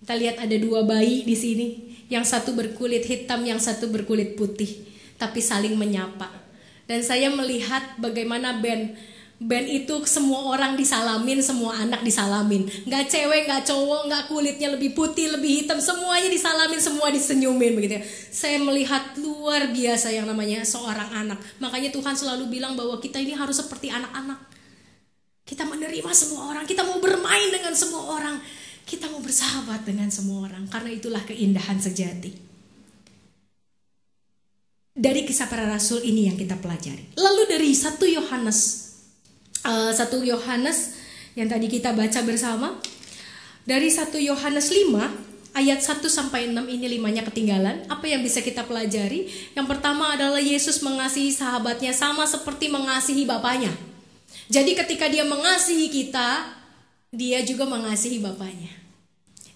Kita lihat ada dua bayi di sini. Yang satu berkulit hitam, yang satu berkulit putih. Tapi saling menyapa. Dan saya melihat bagaimana band itu semua orang disalamin, semua anak disalamin. Gak cewek, gak cowok, gak kulitnya lebih putih, lebih hitam. Semuanya disalamin, semua disenyumin begitu ya. Saya melihat luar biasa yang namanya seorang anak. Makanya Tuhan selalu bilang bahwa kita ini harus seperti anak-anak. Kita menerima semua orang, kita mau bermain dengan semua orang. Kita mau bersahabat dengan semua orang. Karena itulah keindahan sejati. Dari kisah para rasul ini yang kita pelajari. Lalu dari 1 Yohanes yang tadi kita baca bersama. Dari 1 Yohanes 5 ayat 1-6 ini 5-nya ketinggalan. Apa yang bisa kita pelajari? Yang pertama adalah Yesus mengasihi sahabatnya sama seperti mengasihi Bapaknya. Jadi ketika dia mengasihi kita, dia juga mengasihi Bapaknya.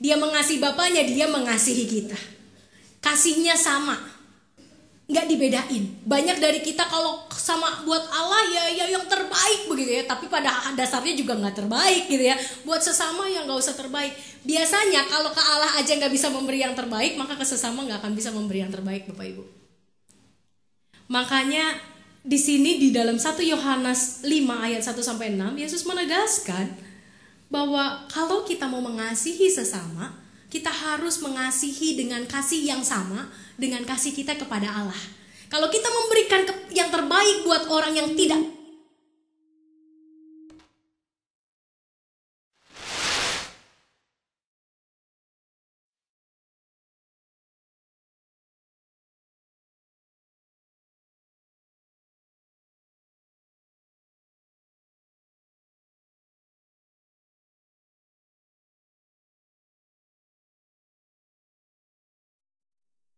Dia mengasihi Bapaknya, dia mengasihi kita. Kasihnya sama. Nggak dibedain. Banyak dari kita kalau sama buat Allah ya yang terbaik begitu ya, tapi pada dasarnya juga nggak terbaik gitu ya. Buat sesama yang nggak usah terbaik. Biasanya kalau ke Allah aja nggak bisa memberi yang terbaik, maka ke sesama nggak akan bisa memberi yang terbaik, Bapak Ibu. Makanya di sini di dalam 1 Yohanes 5 ayat 1-6 Yesus menegaskan bahwa kalau kita mau mengasihi sesama, kita harus mengasihi dengan kasih yang sama dengan kasih kita kepada Allah. Kalau kita memberikan yang terbaik buat orang yang tidak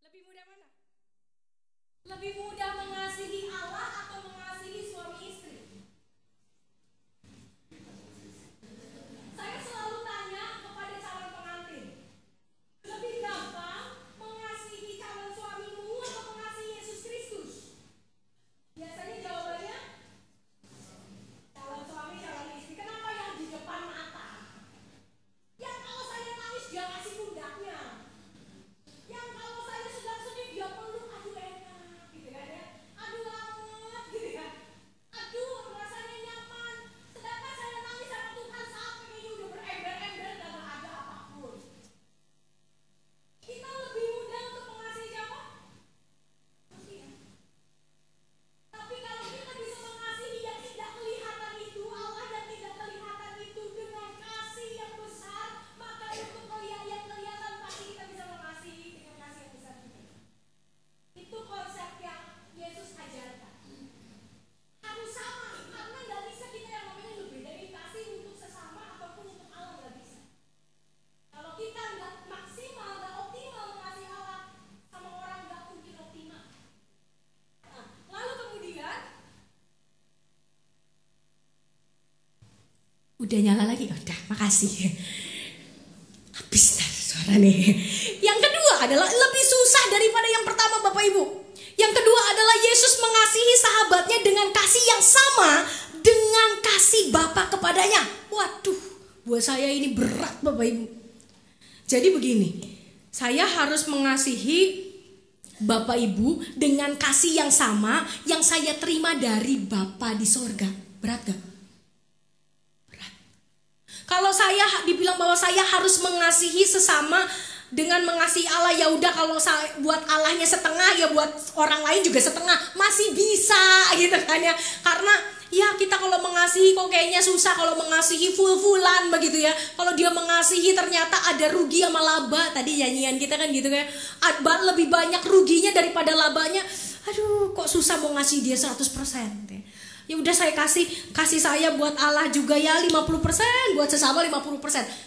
lebih mudah mana? Lebih mudah mengasihi Allah atau mengasihi suami istri? Saya selalu tanya kepada calon pengantin, lebih gampang mengasihi calon suamimu atau mengasihi Yesus Kristus? Biasanya jawabannya calon suami, calon istri. Kenapa yang di depan mata? Yang kalau saya nangis dia kasih pundaknya. Yang kalau saya sedang sedih dia peluk, aduh enak gitu kan ya. Aduh banget gitu kan. Aduh rasanya nyaman. Sedangkan saya nangis sama Tuhan sampai ini udah berember-ember dan gak ada apapun. Kita lebih mudah untuk mengasihi siapa? Manusia. Tapi kalau kita bisa mengasihi yang tidak kelihatan itu, Allah yang tidak kelihatan itu dengan kasih yang besar, maka untuk yang kelihatan pasti kita bisa mengasihi dengan kasih yang besar juga. Itu konsep yang Yesus ajarkan. Harus sama, karena nggak bisa kita yang namanya lebih dari kasih untuk sesama ataupun untuk Allah, nggak bisa. Kalau kita nggak maksimal, nggak optimal mengasihi Allah, sama orang nggak mungkin optimal. Nah, lalu kemudian udah nyala lagi, udah, makasih. Habis dah suara nih. Yang kedua adalah lebih susah daripada yang pertama, Bapak Ibu. Yang kedua adalah Yesus mengasihi sahabatnya dengan kasih yang sama dengan kasih Bapa kepadanya. Waduh, buat saya ini berat, Bapak Ibu. Jadi begini, saya harus mengasihi Bapak Ibu dengan kasih yang sama yang saya terima dari Bapa di sorga. Berat gak? Berat. Kalau saya dibilang bahwa saya harus mengasihi sesama dengan mengasihi Allah, ya udah, kalau saya buat Allahnya setengah ya buat orang lain juga setengah, masih bisa gitu kan ya. Karena ya kita kalau mengasihi kok kayaknya susah kalau mengasihi full-fullan begitu ya. Kalau dia mengasihi ternyata ada rugi sama laba, tadi nyanyian kita kan gitu kan. Lebih banyak ruginya daripada labanya. Aduh, kok susah mau ngasih dia 100%. Ya udah, saya kasih saya buat Allah juga ya 50%, buat sesama 50%.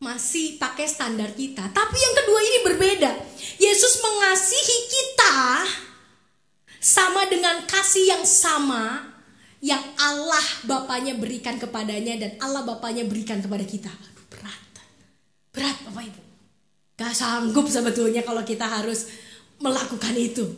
Masih pakai standar kita. Tapi yang kedua ini berbeda. Yesus mengasihi kita sama dengan kasih yang sama yang Allah Bapanya berikan kepadanya dan Allah Bapanya berikan kepada kita. Aduh, berat. Berat, Bapak Ibu. Gak sanggup sebetulnya kalau kita harus melakukan itu.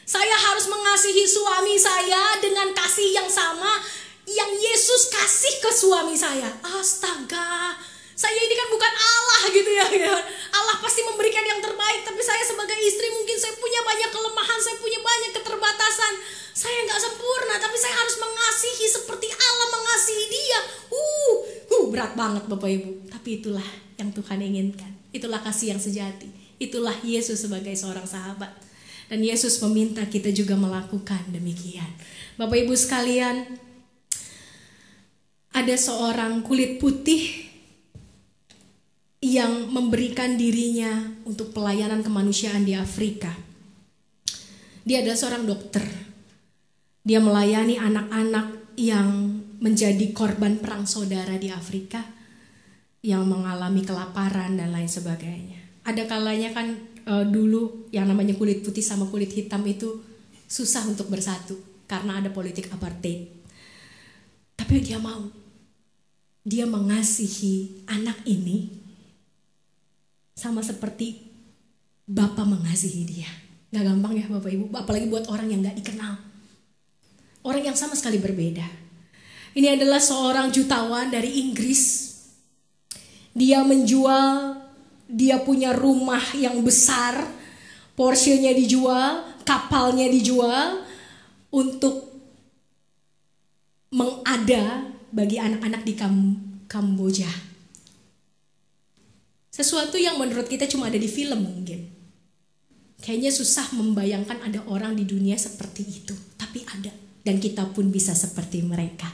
Saya harus mengasihi suami saya dengan kasih yang sama yang Yesus kasih ke suami saya. Astaga, saya ini kan bukan Allah gitu ya. Allah pasti memberikan yang terbaik, tapi saya sebagai istri mungkin saya punya banyak kelemahan, saya punya banyak keterbatasan. Saya nggak sempurna, tapi saya harus mengasihi seperti Allah mengasihi dia. Berat banget Bapak Ibu. Tapi itulah yang Tuhan inginkan. Itulah kasih yang sejati. Itulah Yesus sebagai seorang sahabat. Dan Yesus meminta kita juga melakukan demikian. Bapak Ibu sekalian, ada seorang kulit putih yang memberikan dirinya untuk pelayanan kemanusiaan di Afrika. Dia adalah seorang dokter. Dia melayani anak-anak yang menjadi korban perang saudara di Afrika, yang mengalami kelaparan dan lain sebagainya. Ada kalanya kan dulu yang namanya kulit putih sama kulit hitam itu susah untuk bersatu karena ada politik apartheid. Tapi dia mau. Dia mengasihi anak ini sama seperti Bapa mengasihi dia. Gak gampang ya Bapak Ibu, apalagi buat orang yang gak dikenal. Orang yang sama sekali berbeda. Ini adalah seorang jutawan dari Inggris. Dia menjual, dia punya rumah yang besar, Porsche-nya dijual, kapalnya dijual untuk mengada bagi anak-anak di Kamboja. Sesuatu yang menurut kita cuma ada di film mungkin. Kayaknya susah membayangkan ada orang di dunia seperti itu, tapi ada. Dan kita pun bisa seperti mereka.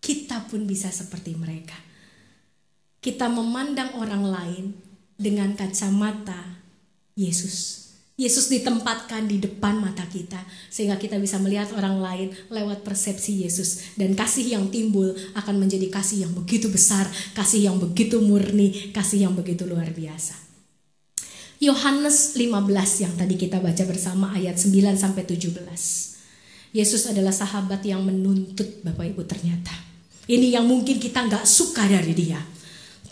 Kita pun bisa seperti mereka. Kita memandang orang lain dengan kacamata Yesus. Yesus ditempatkan di depan mata kita sehingga kita bisa melihat orang lain lewat persepsi Yesus. Dan kasih yang timbul akan menjadi kasih yang begitu besar, kasih yang begitu murni, kasih yang begitu luar biasa. Yohanes 15 yang tadi kita baca bersama ayat 9-17. Yesus adalah sahabat yang menuntut Bapak Ibu ternyata. Ini yang mungkin kita gak suka dari dia.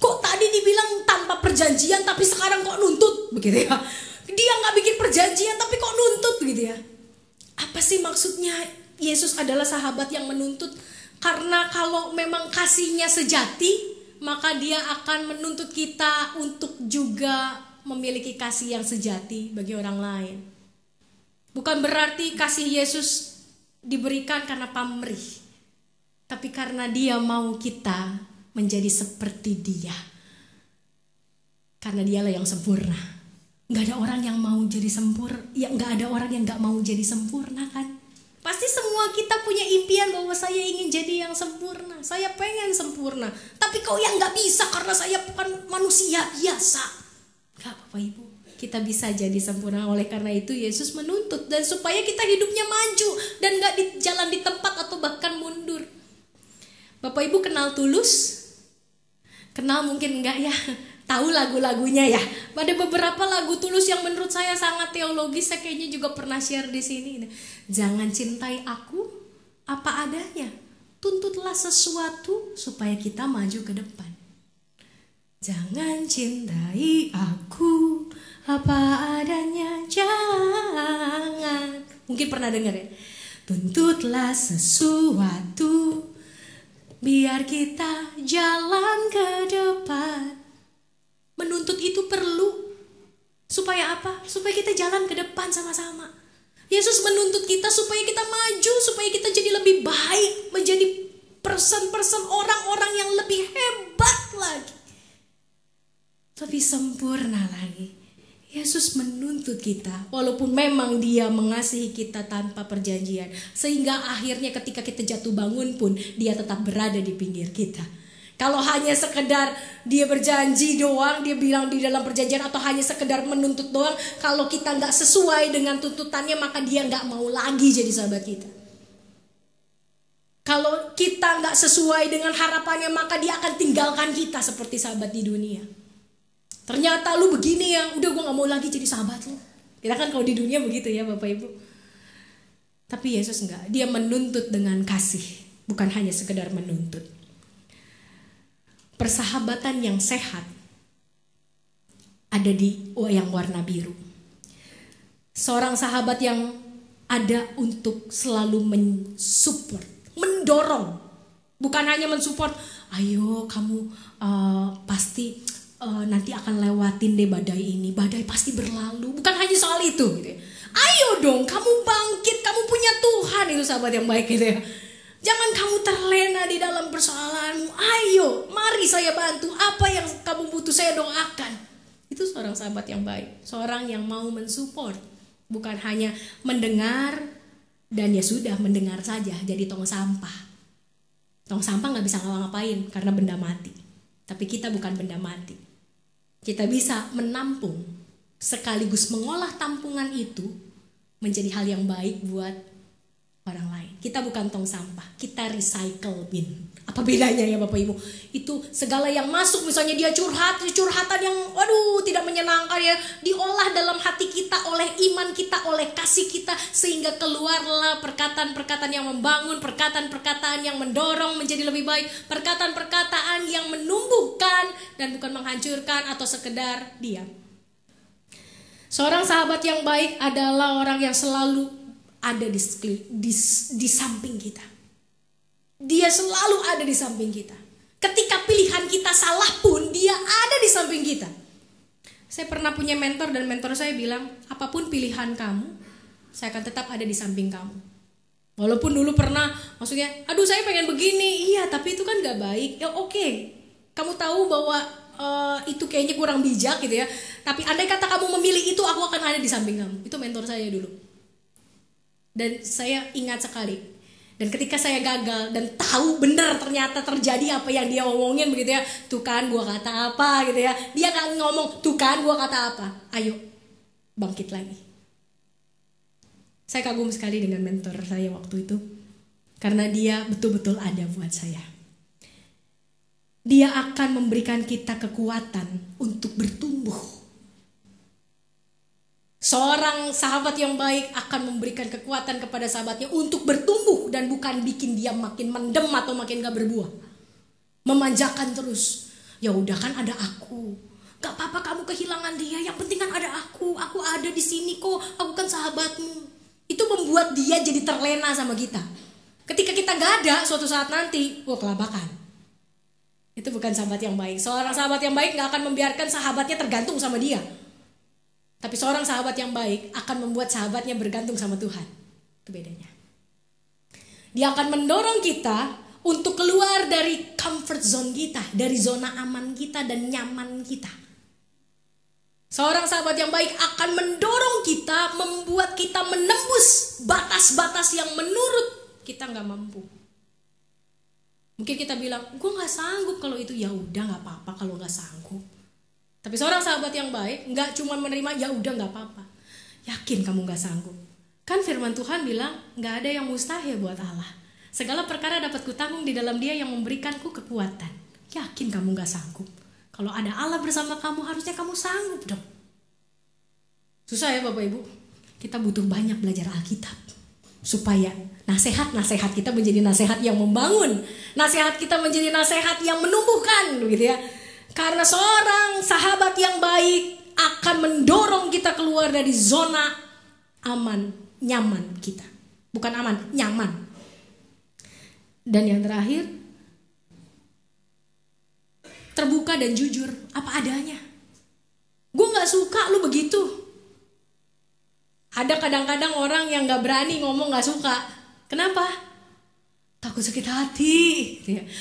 Kok tadi dibilang tanpa perjanjian tapi sekarang kok nuntut begitu ya. Dia gak bikin perjanjian tapi kok nuntut gitu ya. Apa sih maksudnya Yesus adalah sahabat yang menuntut? Karena kalau memang kasihnya sejati, maka dia akan menuntut kita untuk juga memiliki kasih yang sejati bagi orang lain. Bukan berarti kasih Yesus diberikan karena pamrih, tapi karena dia mau kita menjadi seperti dia. Karena dialah yang sempurna. Gak ada orang yang mau jadi sempurna, ya gak ada orang yang gak mau jadi sempurna kan. Pasti semua kita punya impian bahwa saya ingin jadi yang sempurna. Saya pengen sempurna, tapi kau yang gak bisa karena saya bukan manusia biasa. Gak Bapak Ibu, kita bisa jadi sempurna. Oleh karena itu Yesus menuntut, dan supaya kita hidupnya maju dan gak jalan di tempat atau bahkan mundur. Bapak Ibu kenal Tulus? Kenal mungkin enggak ya? Tahu lagu-lagunya ya? Ada beberapa lagu Tulus yang menurut saya sangat teologis. Saya kayaknya juga pernah share di sini. Jangan cintai aku apa adanya, tuntutlah sesuatu supaya kita maju ke depan. Jangan cintai aku apa adanya, jangan. Mungkin pernah dengar ya? Tuntutlah sesuatu biar kita jalan ke depan. Menuntut itu perlu. Supaya apa? Supaya kita jalan ke depan sama-sama. Yesus menuntut kita supaya kita maju, supaya kita jadi lebih baik, menjadi person-person, orang-orang yang lebih hebat lagi, lebih sempurna lagi. Yesus menuntut kita, walaupun memang dia mengasihi kita tanpa perjanjian, sehingga akhirnya ketika kita jatuh bangun pun dia tetap berada di pinggir kita. Kalau hanya sekedar dia berjanji doang, dia bilang di dalam perjanjian, atau hanya sekedar menuntut doang, kalau kita gak sesuai dengan tuntutannya, maka dia gak mau lagi jadi sahabat kita. Kalau kita gak sesuai dengan harapannya, maka dia akan tinggalkan kita seperti sahabat di dunia. Ternyata lu begini ya, udah gue gak mau lagi jadi sahabat lu. Kita kan kalau di dunia begitu ya Bapak Ibu. Tapi Yesus enggak, dia menuntut dengan kasih, bukan hanya sekedar menuntut. Persahabatan yang sehat ada di yang warna biru. Seorang sahabat yang ada untuk selalu mensupport, mendorong. Bukan hanya mensupport, ayo kamu pasti nanti akan lewatin deh badai ini, badai pasti berlalu. Bukan hanya soal itu gitu ya. Ayo dong kamu bangkit, kamu punya Tuhan, itu sahabat yang baik gitu ya. Jangan kamu terlena di dalam persoalanmu. Ayo, mari saya bantu. Apa yang kamu butuh saya doakan. Itu seorang sahabat yang baik, seorang yang mau mensupport, bukan hanya mendengar dan ya sudah mendengar saja jadi tong sampah. Tong sampah nggak bisa ngapa-ngapain karena benda mati. Tapi kita bukan benda mati. Kita bisa menampung sekaligus mengolah tampungan itu menjadi hal yang baik buat orang lain. Kita bukan tong sampah, kita recycle bin. Apa bedanya ya Bapak Ibu? Itu segala yang masuk, misalnya dia curhatan yang tidak menyenangkan ya, diolah dalam hati kita oleh iman kita, oleh kasih kita, sehingga keluarlah perkataan-perkataan yang membangun, perkataan-perkataan yang mendorong menjadi lebih baik, perkataan-perkataan yang menumbuhkan dan bukan menghancurkan atau sekedar diam. Seorang sahabat yang baik adalah orang yang selalu ada di samping kita. Dia selalu ada di samping kita. Ketika pilihan kita salah pun dia ada di samping kita. Saya pernah punya mentor dan mentor saya bilang, apapun pilihan kamu, saya akan tetap ada di samping kamu. Walaupun dulu pernah, maksudnya, aduh saya pengen begini, iya tapi itu kan gak baik. Ya oke, kamu tahu bahwa itu kayaknya kurang bijak gitu ya. Tapi andai kata kamu memilih itu, aku akan ada di samping kamu. Itu mentor saya dulu. Dan saya ingat sekali. Dan ketika saya gagal dan tahu benar ternyata terjadi apa yang dia omongin begitu ya, tuh kan gua kata apa gitu ya. Dia gak ngomong tuh kan gua kata apa. Ayo bangkit lagi. Saya kagum sekali dengan mentor saya waktu itu, karena dia betul-betul ada buat saya. Dia akan memberikan kita kekuatan untuk bertumbuh. Seorang sahabat yang baik akan memberikan kekuatan kepada sahabatnya untuk bertumbuh dan bukan bikin dia makin mendem atau makin gak berbuah. Memanjakan terus. Ya udah kan ada aku. Gak apa-apa kamu kehilangan dia, yang penting kan ada aku. Aku ada di sini kok, aku kan sahabatmu. Itu membuat dia jadi terlena sama kita. Ketika kita gak ada suatu saat nanti, kelabakan. Itu bukan sahabat yang baik. Seorang sahabat yang baik gak akan membiarkan sahabatnya tergantung sama dia. Tapi seorang sahabat yang baik akan membuat sahabatnya bergantung sama Tuhan. Itu bedanya. Dia akan mendorong kita untuk keluar dari comfort zone kita, dari zona aman kita dan nyaman kita. Seorang sahabat yang baik akan mendorong kita, membuat kita menembus batas-batas yang menurut kita gak mampu. Mungkin kita bilang, gue gak sanggup kalau itu. Ya udah gak apa-apa kalau gak sanggup. Tapi seorang sahabat yang baik gak cuma menerima, ya udah gak apa-apa. Yakin kamu gak sanggup. Kan firman Tuhan bilang gak ada yang mustahil buat Allah. Segala perkara dapat kutanggung di dalam Dia yang memberikanku kekuatan. Yakin kamu gak sanggup. Kalau ada Allah bersama kamu, harusnya kamu sanggup dong. Susah ya Bapak Ibu. Kita butuh banyak belajar Alkitab, supaya nasihat-nasihat kita menjadi nasihat yang membangun, nasihat kita menjadi nasihat yang menumbuhkan gitu ya. Karena seorang sahabat yang baik akan mendorong kita keluar dari zona aman, nyaman kita. Bukan aman, nyaman. Dan yang terakhir, terbuka dan jujur, apa adanya. Gue gak suka lu begitu. Ada kadang-kadang orang yang gak berani ngomong gak suka. Kenapa? Takut sakit hati.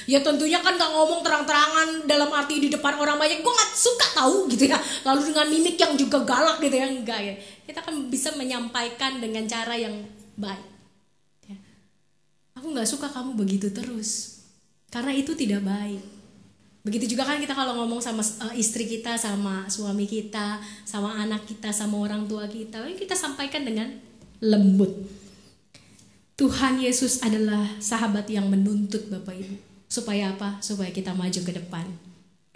Ya tentunya kan gak ngomong terang-terangan dalam arti di depan orang banyak. Gue gak suka tahu gitu ya. Lalu dengan mimik yang juga galak gitu ya. Enggak ya. Kita kan bisa menyampaikan dengan cara yang baik. Ya. Aku gak suka kamu begitu terus. Karena itu tidak baik. Begitu juga kan kita kalau ngomong sama istri kita, sama suami kita, sama anak kita, sama orang tua kita. Kita sampaikan dengan lembut. Tuhan Yesus adalah sahabat yang menuntut Bapak Ibu. Supaya apa? Supaya kita maju ke depan.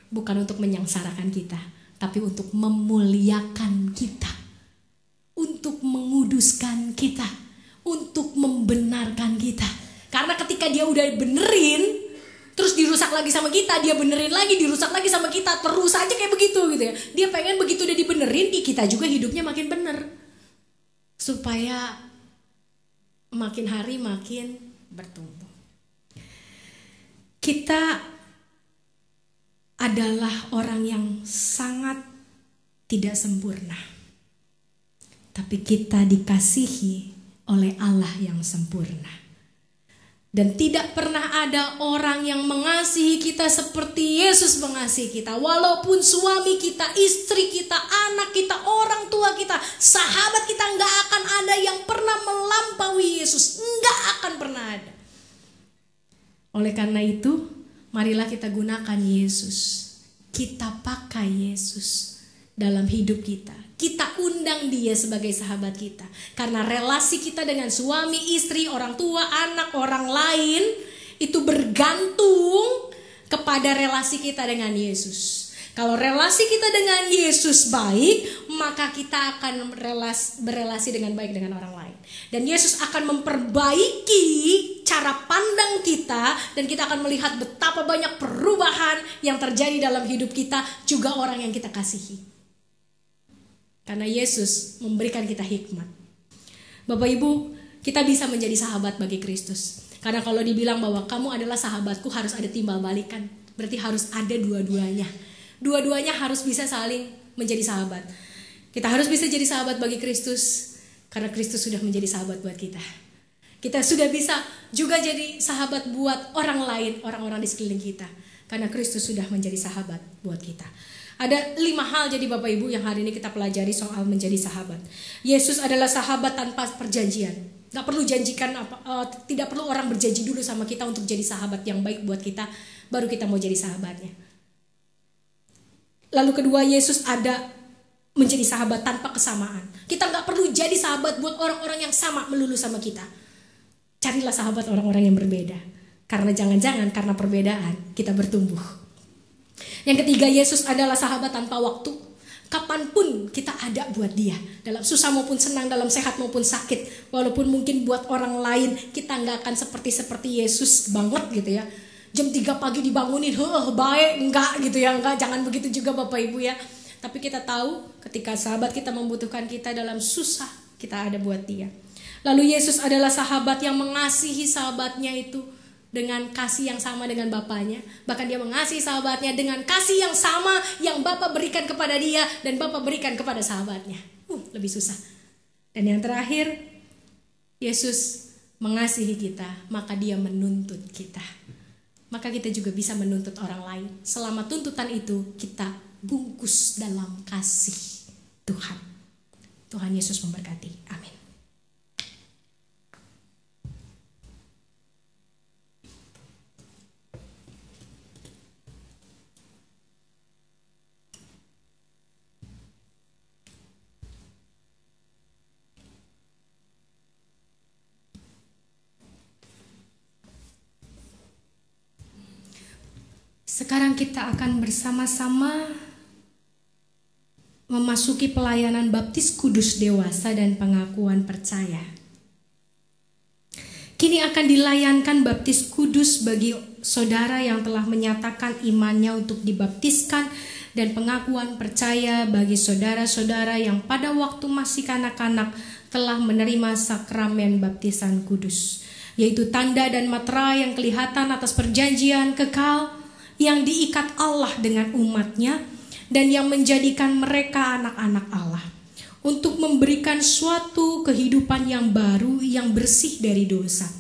Bukan untuk menyengsarakan kita, tapi untuk memuliakan kita. Untuk menguduskan kita. Untuk membenarkan kita. Karena ketika dia udah benerin, terus dirusak lagi sama kita, dia benerin lagi, dirusak lagi sama kita. Terus aja kayak begitu gitu ya. Dia pengen begitu udah dibenerin, kita juga hidupnya makin bener. Supaya makin hari makin bertumbuh. Kita adalah orang yang sangat tidak sempurna, tapi kita dikasihi oleh Allah yang sempurna. Dan tidak pernah ada orang yang mengasihi kita seperti Yesus mengasihi kita. Walaupun suami kita, istri kita, anak kita, orang tua kita, sahabat kita, nggak akan ada yang pernah melampaui Yesus. Nggak akan pernah ada. Oleh karena itu, marilah kita gunakan Yesus. Kita pakai Yesus dalam hidup kita. Kita undang dia sebagai sahabat kita. Karena relasi kita dengan suami, istri, orang tua, anak, orang lain itu bergantung kepada relasi kita dengan Yesus. Kalau relasi kita dengan Yesus baik, maka kita akan berelasi dengan baik dengan orang lain. Dan Yesus akan memperbaiki cara pandang kita, dan kita akan melihat betapa banyak perubahan yang terjadi dalam hidup kita, juga orang yang kita kasihi. Karena Yesus memberikan kita hikmat. Bapak Ibu, kita bisa menjadi sahabat bagi Kristus. Karena kalau dibilang bahwa kamu adalah sahabatku, harus ada timbal balikan. Berarti harus ada dua-duanya. Dua-duanya harus bisa saling menjadi sahabat. Kita harus bisa jadi sahabat bagi Kristus, karena Kristus sudah menjadi sahabat buat kita. Kita sudah bisa juga jadi sahabat buat orang lain, orang-orang di sekeliling kita. Karena Kristus sudah menjadi sahabat buat kita. Ada 5 hal jadi Bapak Ibu yang hari ini kita pelajari soal menjadi sahabat. Yesus adalah sahabat tanpa perjanjian. Gak perlu janjikan tidak perlu orang berjanji dulu sama kita untuk jadi sahabat yang baik buat kita, baru kita mau jadi sahabatnya. Lalu kedua, Yesus ada menjadi sahabat tanpa kesamaan. Kita gak perlu jadi sahabat buat orang-orang yang sama melulu sama kita. Carilah sahabat orang-orang yang berbeda. Karena jangan-jangan karena perbedaan kita bertumbuh. Yang ketiga, Yesus adalah sahabat tanpa waktu. Kapanpun kita ada buat dia. Dalam susah maupun senang, dalam sehat maupun sakit. Walaupun mungkin buat orang lain kita gak akan seperti Yesus banget gitu ya. Jam 3 pagi dibangunin, baik, enggak gitu ya. Enggak, jangan begitu juga Bapak Ibu ya. Tapi kita tahu ketika sahabat kita membutuhkan kita dalam susah, kita ada buat dia. Lalu Yesus adalah sahabat yang mengasihi sahabatnya itu dengan kasih yang sama dengan Bapaknya. Bahkan dia mengasihi sahabatnya dengan kasih yang sama yang Bapa berikan kepada dia dan Bapa berikan kepada sahabatnya. Lebih susah. Dan yang terakhir, Yesus mengasihi kita, maka dia menuntut kita. Maka kita juga bisa menuntut orang lain. Selama tuntutan itu kita bungkus dalam kasih Tuhan. Tuhan Yesus memberkati. Amin. Sekarang kita akan bersama-sama memasuki pelayanan baptis kudus dewasa dan pengakuan percaya. Kini akan dilayankan baptis kudus bagi saudara yang telah menyatakan imannya untuk dibaptiskan, dan pengakuan percaya bagi saudara-saudara yang pada waktu masih kanak-kanak telah menerima sakramen baptisan kudus, yaitu tanda dan materai yang kelihatan atas perjanjian kekal yang diikat Allah dengan umatnya dan yang menjadikan mereka anak-anak Allah, untuk memberikan suatu kehidupan yang baru yang bersih dari dosa,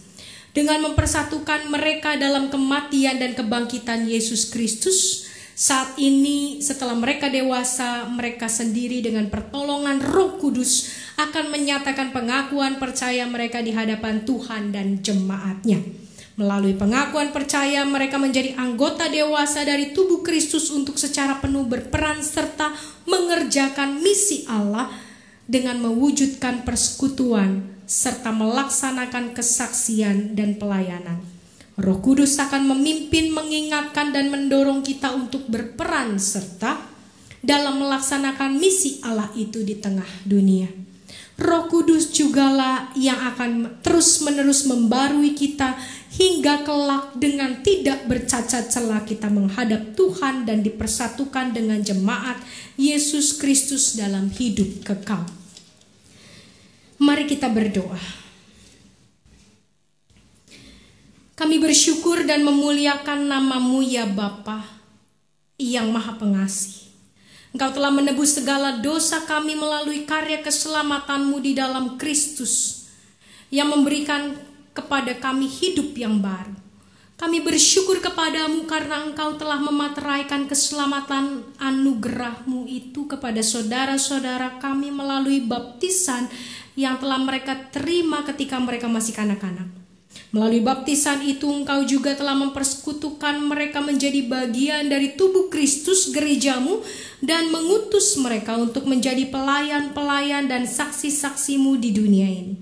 dengan mempersatukan mereka dalam kematian dan kebangkitan Yesus Kristus. Saat ini setelah mereka dewasa, mereka sendiri dengan pertolongan Roh Kudus akan menyatakan pengakuan percaya mereka di hadapan Tuhan dan jemaatnya. Melalui pengakuan percaya, mereka menjadi anggota dewasa dari tubuh Kristus untuk secara penuh berperan serta mengerjakan misi Allah dengan mewujudkan persekutuan serta melaksanakan kesaksian dan pelayanan. Roh Kudus akan memimpin, mengingatkan dan mendorong kita untuk berperan serta dalam melaksanakan misi Allah itu di tengah dunia. Roh Kudus jugalah yang akan terus-menerus membarui kita hingga kelak dengan tidak bercacat celah kita menghadap Tuhan dan dipersatukan dengan jemaat Yesus Kristus dalam hidup kekal. Mari kita berdoa. Kami bersyukur dan memuliakan nama-Mu ya Bapa yang Maha Pengasih. Engkau telah menebus segala dosa kami melalui karya keselamatan-Mu di dalam Kristus yang memberikan kepada kami hidup yang baru. Kami bersyukur kepadamu karena Engkau telah memateraikan keselamatan anugerah-Mu itu kepada saudara-saudara kami melalui baptisan yang telah mereka terima ketika mereka masih kanak-kanak. Melalui baptisan itu Engkau juga telah mempersekutukan mereka menjadi bagian dari tubuh Kristus gereja-Mu dan mengutus mereka untuk menjadi pelayan-pelayan dan saksi-saksi-Mu di dunia ini.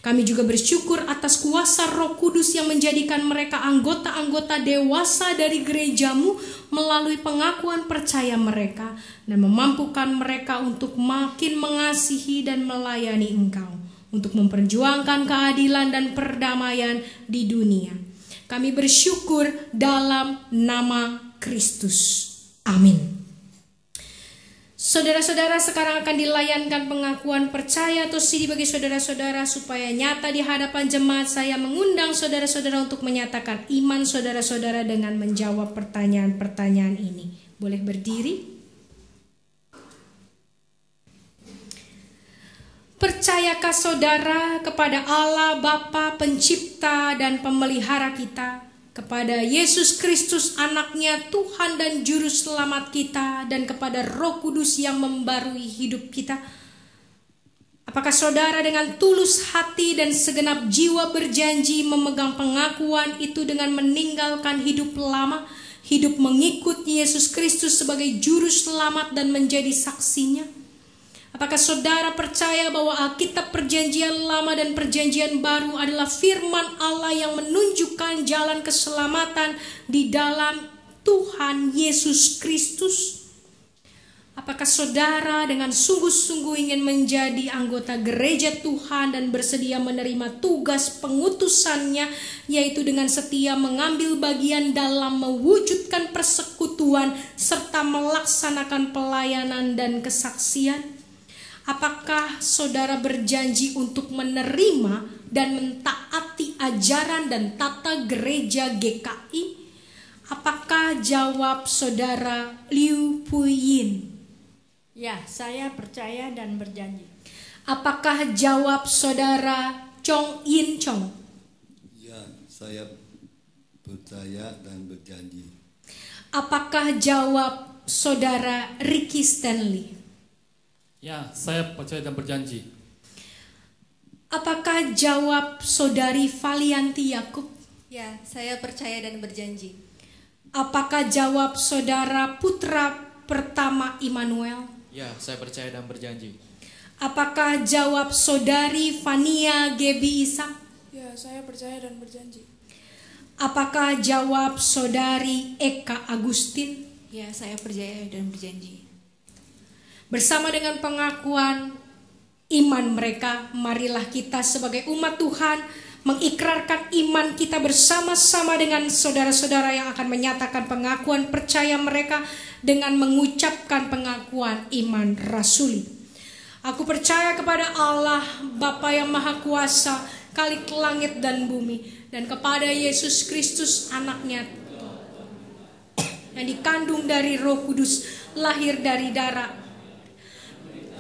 Kami juga bersyukur atas kuasa Roh Kudus yang menjadikan mereka anggota-anggota dewasa dari gereja-Mu melalui pengakuan percaya mereka dan memampukan mereka untuk makin mengasihi dan melayani Engkau, untuk memperjuangkan keadilan dan perdamaian di dunia. Kami bersyukur dalam nama Kristus. Amin. Saudara-saudara, sekarang akan dilayankan pengakuan percaya atau CD bagi saudara-saudara supaya nyata di hadapan jemaat. Saya mengundang saudara-saudara untuk menyatakan iman saudara-saudara dengan menjawab pertanyaan-pertanyaan ini. Boleh berdiri? Percayakah saudara kepada Allah Bapa Pencipta dan Pemelihara kita, kepada Yesus Kristus anaknya Tuhan dan Juru Selamat kita, dan kepada Roh Kudus yang membarui hidup kita? Apakah saudara dengan tulus hati dan segenap jiwa berjanji memegang pengakuan itu dengan meninggalkan hidup lama, hidup mengikut Yesus Kristus sebagai Juru Selamat dan menjadi saksinya? Apakah saudara percaya bahwa Alkitab Perjanjian Lama dan Perjanjian Baru adalah firman Allah yang menunjukkan jalan keselamatan di dalam Tuhan Yesus Kristus? Apakah saudara dengan sungguh-sungguh ingin menjadi anggota gereja Tuhan dan bersedia menerima tugas pengutusannya, yaitu dengan setia mengambil bagian dalam mewujudkan persekutuan serta melaksanakan pelayanan dan kesaksian? Apakah saudara berjanji untuk menerima dan mentaati ajaran dan tata gereja GKI? Apakah jawab saudara Liu Puyin? Ya, saya percaya dan berjanji. Apakah jawab saudara Chong Yin Chong? Ya, saya percaya dan berjanji. Apakah jawab saudara Ricky Stanley? Ya, saya percaya dan berjanji. Apakah jawab saudari Valianti Yakub? Ya, saya percaya dan berjanji. Apakah jawab saudara Putra Pertama Immanuel? Ya, saya percaya dan berjanji. Apakah jawab saudari Fania Gebi Ishak? Ya, saya percaya dan berjanji. Apakah jawab saudari Eka Agustin? Ya, saya percaya dan berjanji. Bersama dengan pengakuan iman mereka, marilah kita sebagai umat Tuhan mengikrarkan iman kita bersama-sama dengan saudara-saudara yang akan menyatakan pengakuan percaya mereka dengan mengucapkan pengakuan iman rasuli. Aku percaya kepada Allah Bapa yang Maha Kuasa, Khalik langit dan bumi, dan kepada Yesus Kristus anaknya yang dikandung dari Roh Kudus, lahir dari darah,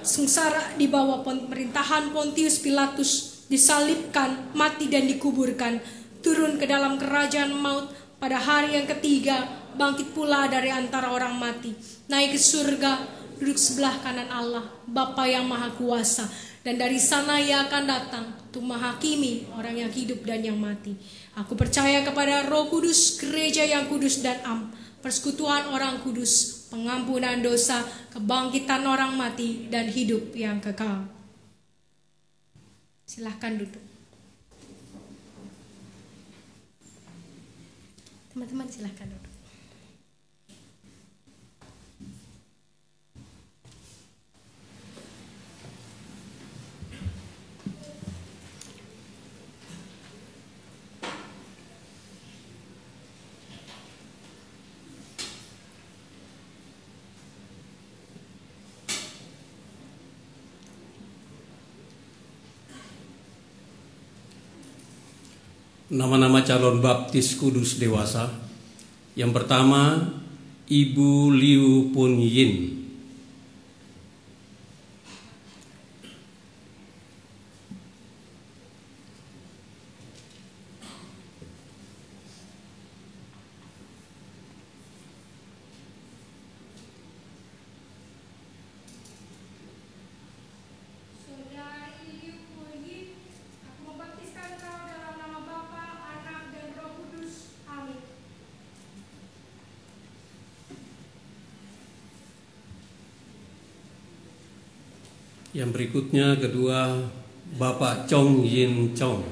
sengsara di bawah pemerintahan Pontius Pilatus, disalibkan, mati dan dikuburkan, turun ke dalam kerajaan maut, pada hari yang ketiga bangkit pula dari antara orang mati, naik ke surga, duduk sebelah kanan Allah Bapa yang Maha Kuasa, dan dari sana Ia akan datang untuk menghakimi orang yang hidup dan yang mati. Aku percaya kepada Roh Kudus, gereja yang kudus dan am, persekutuan orang kudus, pengampunan dosa, kebangkitan orang mati, dan hidup yang kekal. Silahkan duduk. Teman-teman silahkan duduk. Nama-nama calon baptis kudus dewasa. Yang pertama, Ibu Liu Pun Yin. Yang berikutnya kedua, Bapak Chong Yin Chong.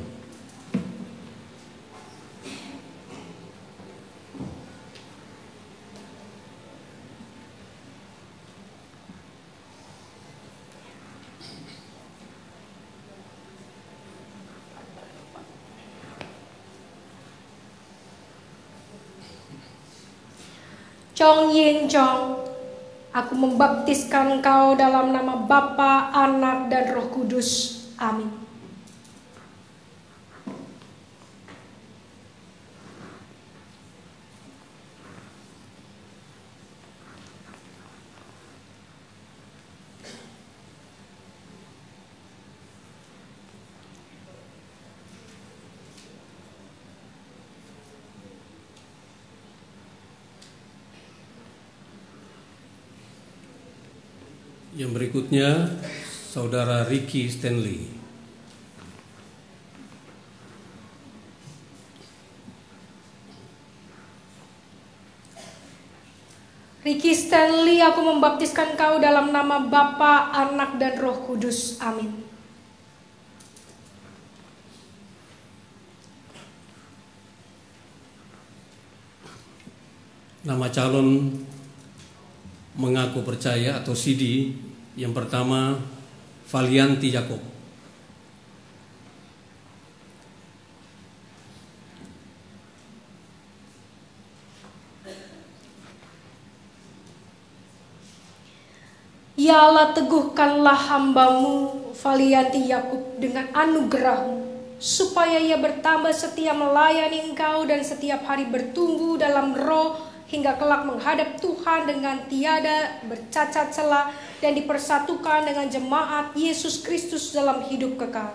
Chong Yin Chong, aku membaptiskan engkau dalam nama Bapa, Anak, dan Roh Kudus. Amin. Yang berikutnya, Saudara Ricky Stanley. Ricky Stanley, aku membaptiskan kau dalam nama Bapa, Anak, dan Roh Kudus. Amin. Nama calon mengaku percaya atau CD. Yang pertama, Valianti Jakob. Ya Allah, teguhkanlah hambamu Valianti Yakub dengan anugerahmu, supaya ia bertambah setia melayani engkau dan setiap hari bertumbuh dalam roh hingga kelak menghadap Tuhan dengan tiada bercacat celah dan dipersatukan dengan jemaat Yesus Kristus dalam hidup kekal.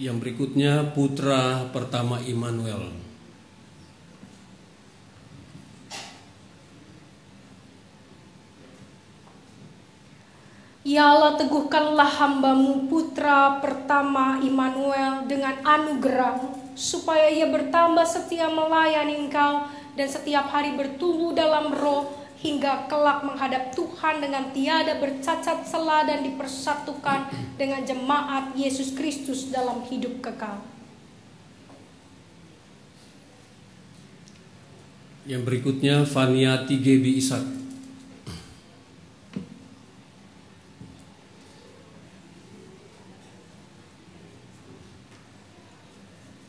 Yang berikutnya, putra pertama Immanuel. Ya Allah, teguhkanlah hambamu putra pertama Immanuel dengan anugerah-Mu, supaya ia bertambah setia melayani engkau dan setiap hari bertumbuh dalam roh hingga kelak menghadap Tuhan dengan tiada bercacat celah dan dipersatukan dengan jemaat Yesus Kristus dalam hidup kekal. Yang berikutnya, Vaniati Gebi Ishak.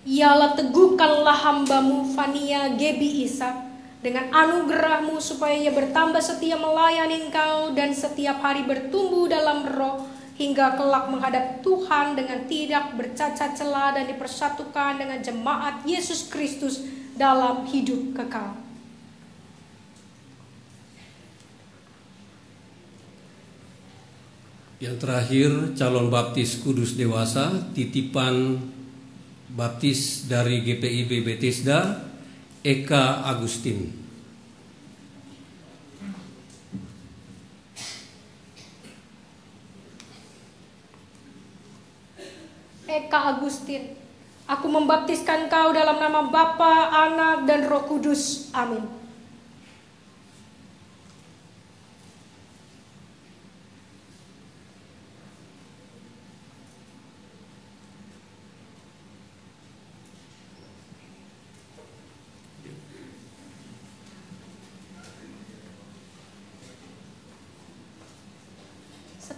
Ya Allah, teguhkanlah hambamu Fania Gebi Ishak dengan anugerah-Mu, supaya ia bertambah setia melayani engkau dan setiap hari bertumbuh dalam roh hingga kelak menghadap Tuhan dengan tidak bercacat celah dan dipersatukan dengan jemaat Yesus Kristus dalam hidup kekal. Yang terakhir, calon baptis kudus dewasa, titipan baptis dari GPIB Bethesda, Eka Agustin. Eka Agustin, aku membaptiskan kau dalam nama Bapa, Anak, dan Roh Kudus. Amin.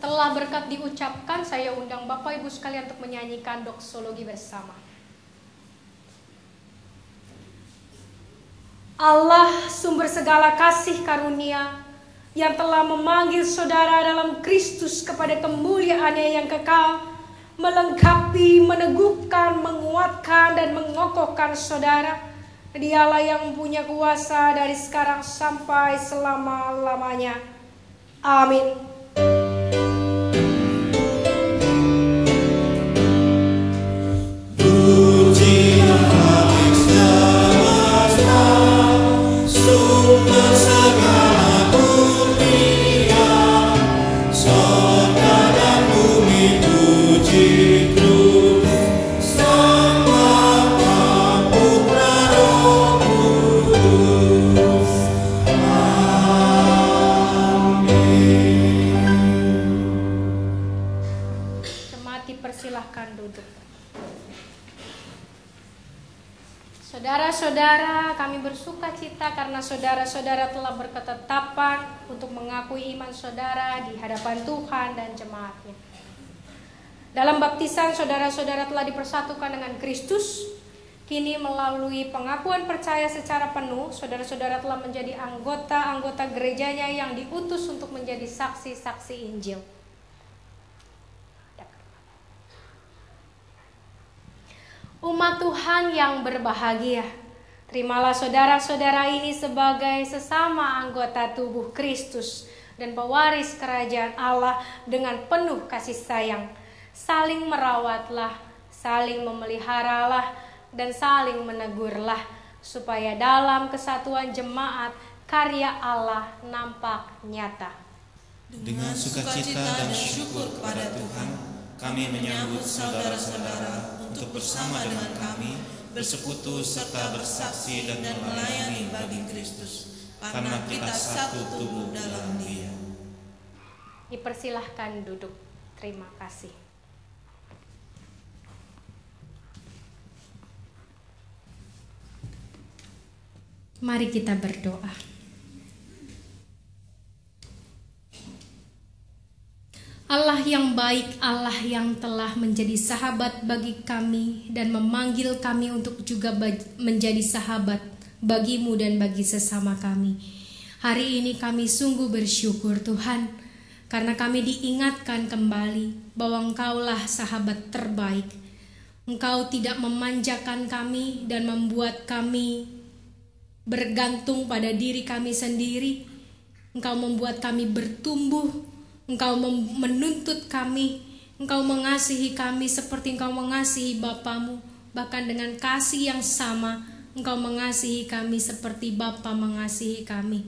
Setelah berkat diucapkan, saya undang Bapak Ibu sekalian untuk menyanyikan doksologi bersama. Allah, sumber segala kasih karunia, yang telah memanggil saudara dalam Kristus kepada kemuliaannya yang kekal, melengkapi, meneguhkan, menguatkan, dan mengokohkan saudara. Dialah yang punya kuasa dari sekarang sampai selama-lamanya. Amin. Silahkan duduk. Saudara-saudara, kami bersuka cita karena saudara-saudara telah berketetapan untuk mengakui iman saudara di hadapan Tuhan dan jemaatnya. Dalam baptisan, saudara-saudara telah dipersatukan dengan Kristus. Kini melalui pengakuan percaya secara penuh, saudara-saudara telah menjadi anggota-anggota gerejanya yang diutus untuk menjadi saksi-saksi Injil. Umat Tuhan yang berbahagia, terimalah saudara-saudara ini sebagai sesama anggota tubuh Kristus dan pewaris kerajaan Allah dengan penuh kasih sayang. Saling merawatlah, saling memeliharalah, dan saling menegurlah, supaya dalam kesatuan jemaat karya Allah nampak nyata. Dengan sukacita dan syukur kepada Tuhan, kami menyambut saudara-saudara untuk bersama dengan kami bersekutu serta bersaksi dan melayani bagi Kristus, karena kita satu tubuh dalam Dia. Dipersilahkan duduk. Terima kasih. Mari kita berdoa. Allah yang baik, Allah yang telah menjadi sahabat bagi kami dan memanggil kami untuk juga menjadi sahabat bagimu dan bagi sesama kami. Hari ini kami sungguh bersyukur Tuhan, karena kami diingatkan kembali bahwa Engkaulah sahabat terbaik. Engkau tidak memanjakan kami dan membuat kami bergantung pada diri kami sendiri. Engkau membuat kami bertumbuh. Engkau menuntut kami, Engkau mengasihi kami seperti Engkau mengasihi Bapamu. Bahkan dengan kasih yang sama, Engkau mengasihi kami seperti Bapa mengasihi kami.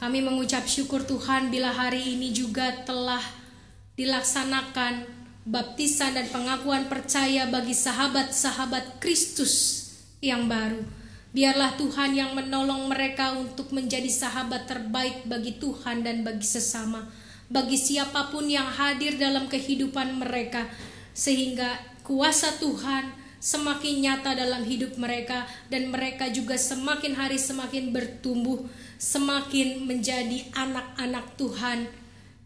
Kami mengucap syukur Tuhan bila hari ini juga telah dilaksanakan baptisan dan pengakuan percaya bagi sahabat-sahabat Kristus yang baru. Biarlah Tuhan yang menolong mereka untuk menjadi sahabat terbaik bagi Tuhan dan bagi sesama, bagi siapapun yang hadir dalam kehidupan mereka, sehingga kuasa Tuhan semakin nyata dalam hidup mereka, dan mereka juga semakin hari semakin bertumbuh, semakin menjadi anak-anak Tuhan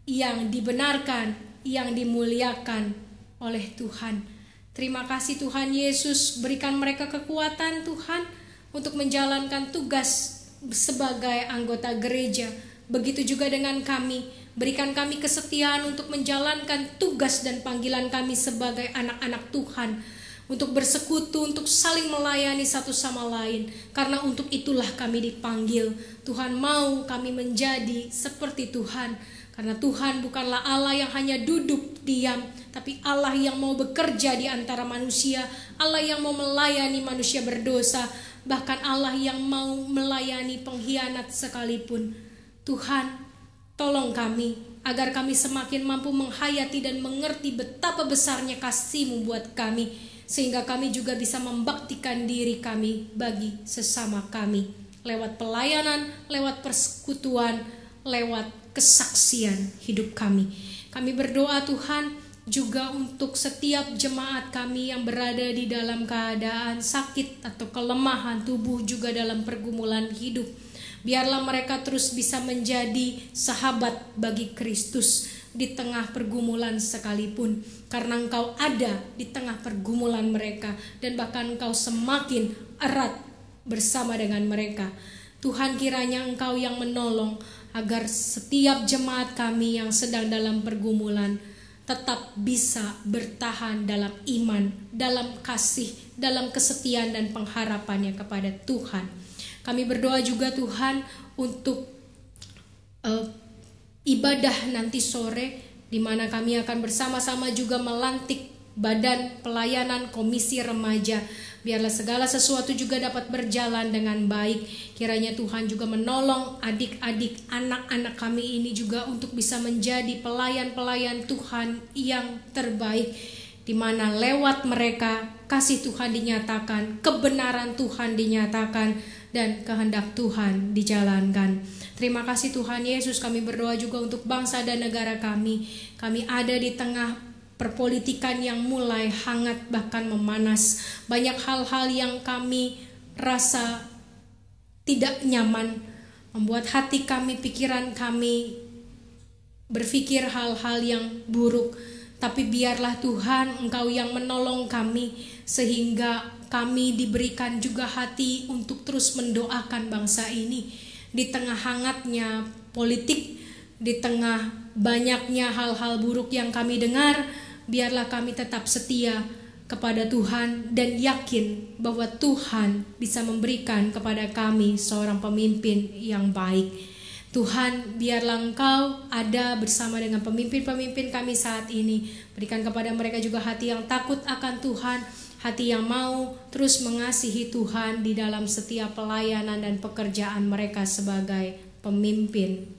yang dibenarkan, yang dimuliakan oleh Tuhan. Terima kasih Tuhan Yesus, berikan mereka kekuatan Tuhan untuk menjalankan tugas sebagai anggota gereja. Begitu juga dengan kami, berikan kami kesetiaan untuk menjalankan tugas dan panggilan kami sebagai anak-anak Tuhan, untuk bersekutu, untuk saling melayani satu sama lain, karena untuk itulah kami dipanggil. Tuhan mau kami menjadi seperti Tuhan, karena Tuhan bukanlah Allah yang hanya duduk diam, tapi Allah yang mau bekerja di antara manusia, Allah yang mau melayani manusia berdosa, bahkan Allah yang mau melayani pengkhianat sekalipun. Tuhan, tolong kami agar kami semakin mampu menghayati dan mengerti betapa besarnya kasih-Mu buat kami, sehingga kami juga bisa membaktikan diri kami bagi sesama kami lewat pelayanan, lewat persekutuan, lewat kesaksian hidup kami. Kami berdoa Tuhan juga untuk setiap jemaat kami yang berada di dalam keadaan sakit atau kelemahan tubuh, juga dalam pergumulan hidup. Biarlah mereka terus bisa menjadi sahabat bagi Kristus di tengah pergumulan sekalipun, karena Engkau ada di tengah pergumulan mereka, dan bahkan Engkau semakin erat bersama dengan mereka. Tuhan, kiranya Engkau yang menolong agar setiap jemaat kami yang sedang dalam pergumulan tetap bisa bertahan dalam iman, dalam kasih, dalam kesetiaan dan pengharapannya kepada Tuhan. Kami berdoa juga Tuhan untuk ibadah nanti sore, di mana kami akan bersama-sama juga melantik badan pelayanan komisi remaja. Biarlah segala sesuatu juga dapat berjalan dengan baik. Kiranya Tuhan juga menolong adik-adik, anak-anak kami ini juga untuk bisa menjadi pelayan-pelayan Tuhan yang terbaik, di mana lewat mereka kasih Tuhan dinyatakan, kebenaran Tuhan dinyatakan, dan kehendak Tuhan dijalankan. Terima kasih Tuhan Yesus. Kami berdoa juga untuk bangsa dan negara kami. Kami ada di tengah perpolitikan yang mulai hangat bahkan memanas. Banyak hal-hal yang kami rasa tidak nyaman, membuat hati kami, pikiran kami berpikir hal-hal yang buruk. Tapi biarlah Tuhan Engkau yang menolong kami, sehingga kami diberikan juga hati untuk terus mendoakan bangsa ini. Di tengah hangatnya politik, di tengah banyaknya hal-hal buruk yang kami dengar, biarlah kami tetap setia kepada Tuhan dan yakin bahwa Tuhan bisa memberikan kepada kami seorang pemimpin yang baik. Tuhan, biarlah Engkau ada bersama dengan pemimpin-pemimpin kami saat ini. Berikan kepada mereka juga hati yang takut akan Tuhan, hati yang mau terus mengasihi Tuhan di dalam setiap pelayanan dan pekerjaan mereka sebagai pemimpin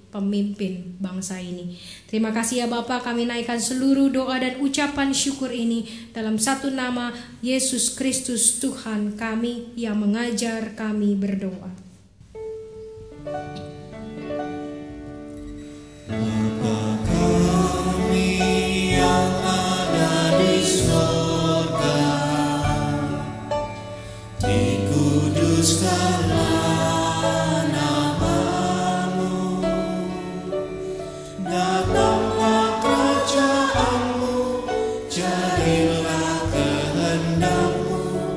bangsa ini. Terima kasih ya Bapa, kami naikkan seluruh doa dan ucapan syukur ini dalam satu nama Yesus Kristus Tuhan kami yang mengajar kami berdoa. Bapa kami yang ada di surga, dikuduskanlah nama-Mu, datanglah kerajaan-Mu, jadilah kehendak-Mu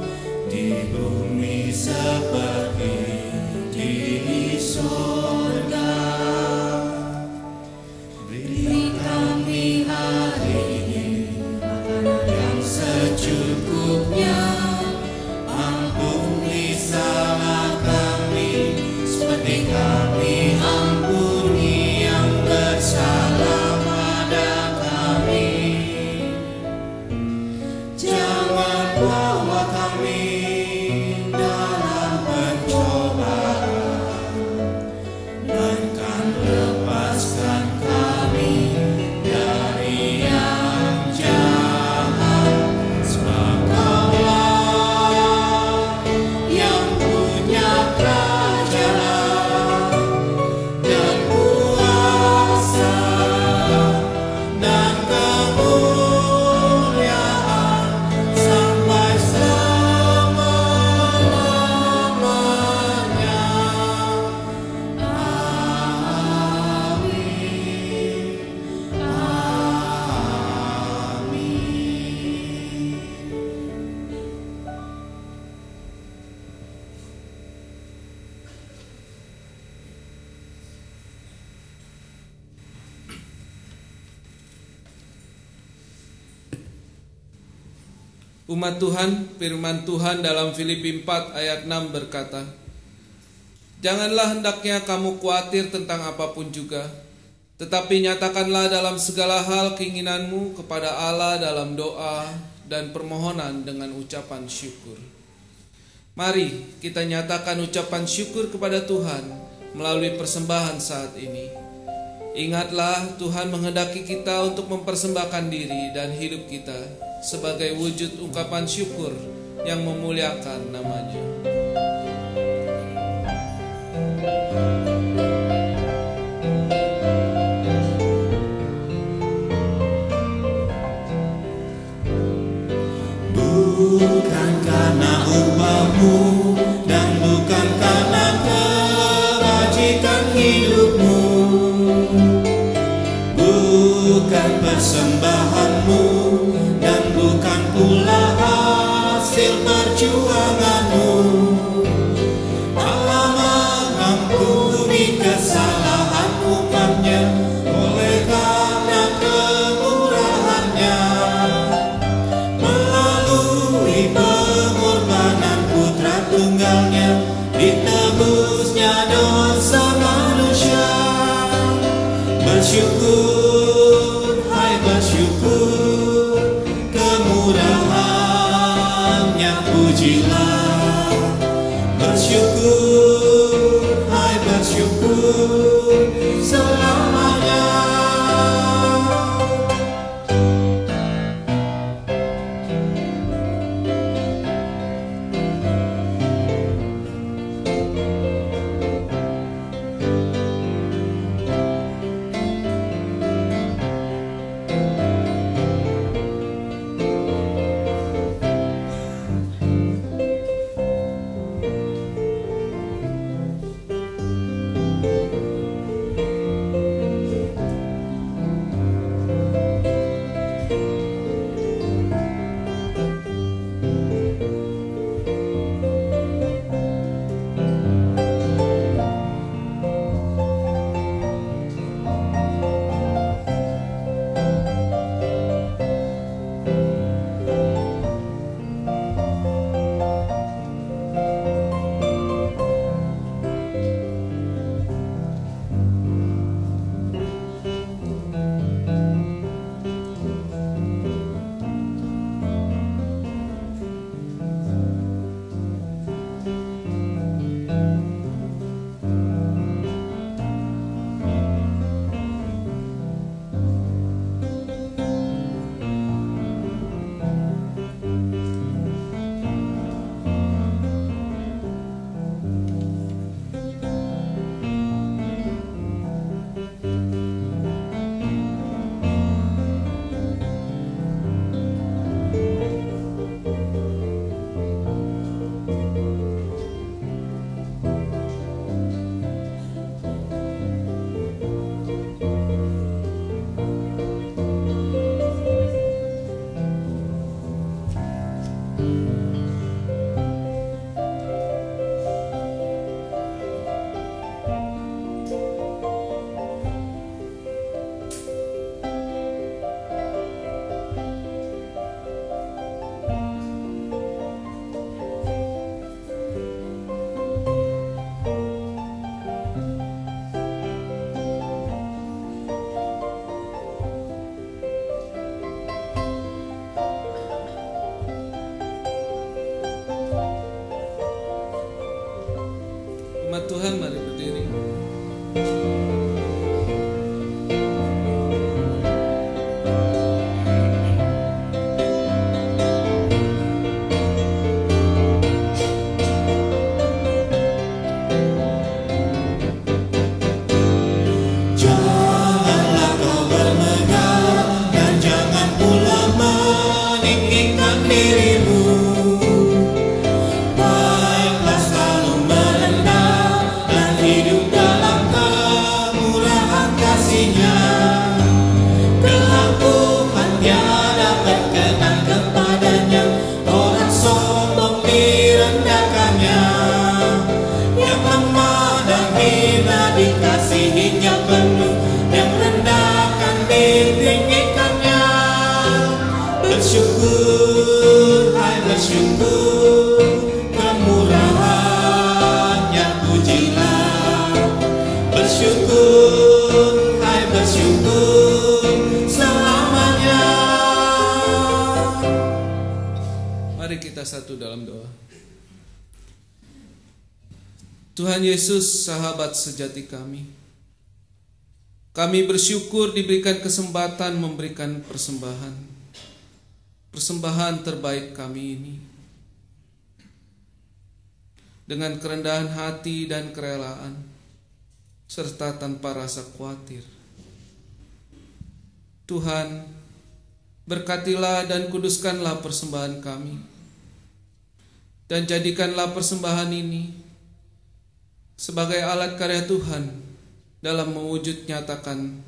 di bumi seperti di surga. Beri kami hari ini makanan yang secukupnya, ampuni salah kami seperti kami ampuni yang bersalah pada kami. Jangan bawa kami dalam pencobaan, melainkan lepaskan kami dari yang jahat. Sebab Kaulah yang punya kerajaan dan kuasa dan kemuliaan sampai selama-lamanya. Umat Tuhan, firman Tuhan dalam Filipi 4 ayat 6 berkata, "Janganlah hendaknya kamu khawatir tentang apapun juga, tetapi nyatakanlah dalam segala hal keinginanmu kepada Allah dalam doa dan permohonan dengan ucapan syukur." Mari kita nyatakan ucapan syukur kepada Tuhan melalui persembahan saat ini. Ingatlah, Tuhan menghendaki kita untuk mempersembahkan diri dan hidup kita sebagai wujud ungkapan syukur yang memuliakan nama-Nya. Bukan karena upahmu dan bukan karena kebajikan hidupmu, bukan persembahanmu dan bukan pula hasil perjuanganmu. Allah mengampuni kesalahanmu pujilah. Bersyukur, hai bersyukur selamanya. Umat Tuhan, mari berdiri. Janganlah kau bermegah dan jangan pula meninggikan dirimu. Baiklah selalu merendah dan hidup dalam kemurahan kasih-Nya. Keangkuhan tiada berkenan kepadanya, orang sombong direndahkannya. Yang lemah dan hina dikasihinya penuh, yang rendahkan ditinggikannya. Bersyukur, hai bersyukur, kemurahan-Nya pujilah. Bersyukur, hai bersyukur selamanya. Mari kita satu dalam doa. Tuhan Yesus, sahabat sejati kami, kami bersyukur diberikan kesempatan memberikan persembahan terbaik kami ini. Dengan kerendahan hati dan kerelaan, serta tanpa rasa khawatir. Tuhan, berkatilah dan kuduskanlah persembahan kami, dan jadikanlah persembahan ini sebagai alat karya Tuhan dalam mewujud nyatakan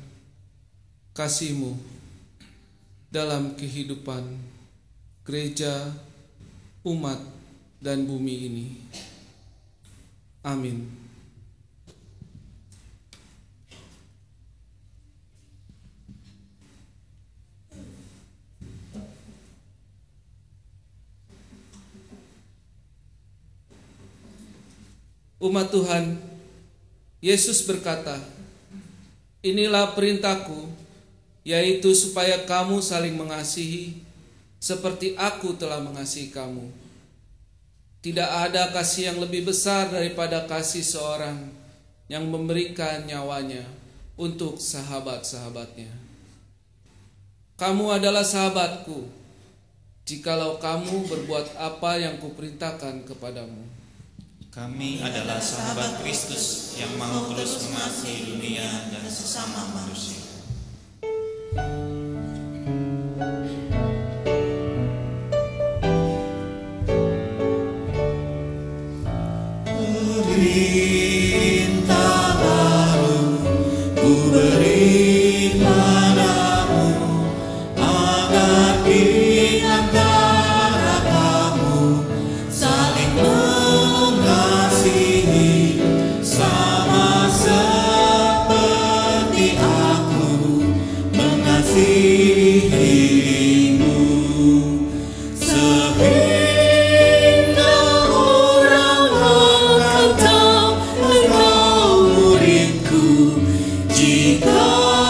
kasih-Mu dalam kehidupan gereja, umat, dan bumi ini. Amin. Umat Tuhan, Yesus berkata, "Inilah perintahku, yaitu supaya kamu saling mengasihi, seperti aku telah mengasihi kamu. Tidak ada kasih yang lebih besar daripada kasih seorang yang memberikan nyawanya untuk sahabat-sahabatnya. Kamu adalah sahabatku, jikalau kamu berbuat apa yang kuperintahkan kepadamu. Kami adalah sahabat Kristus yang mau terus mengasihi dunia dan sesama manusia. Perintah baru ku beri padamu, agar di antara kamu saling mengasihi, sama seperti aku mengasihimu. Sehingga orang akan tahu engkau muridku, jikalau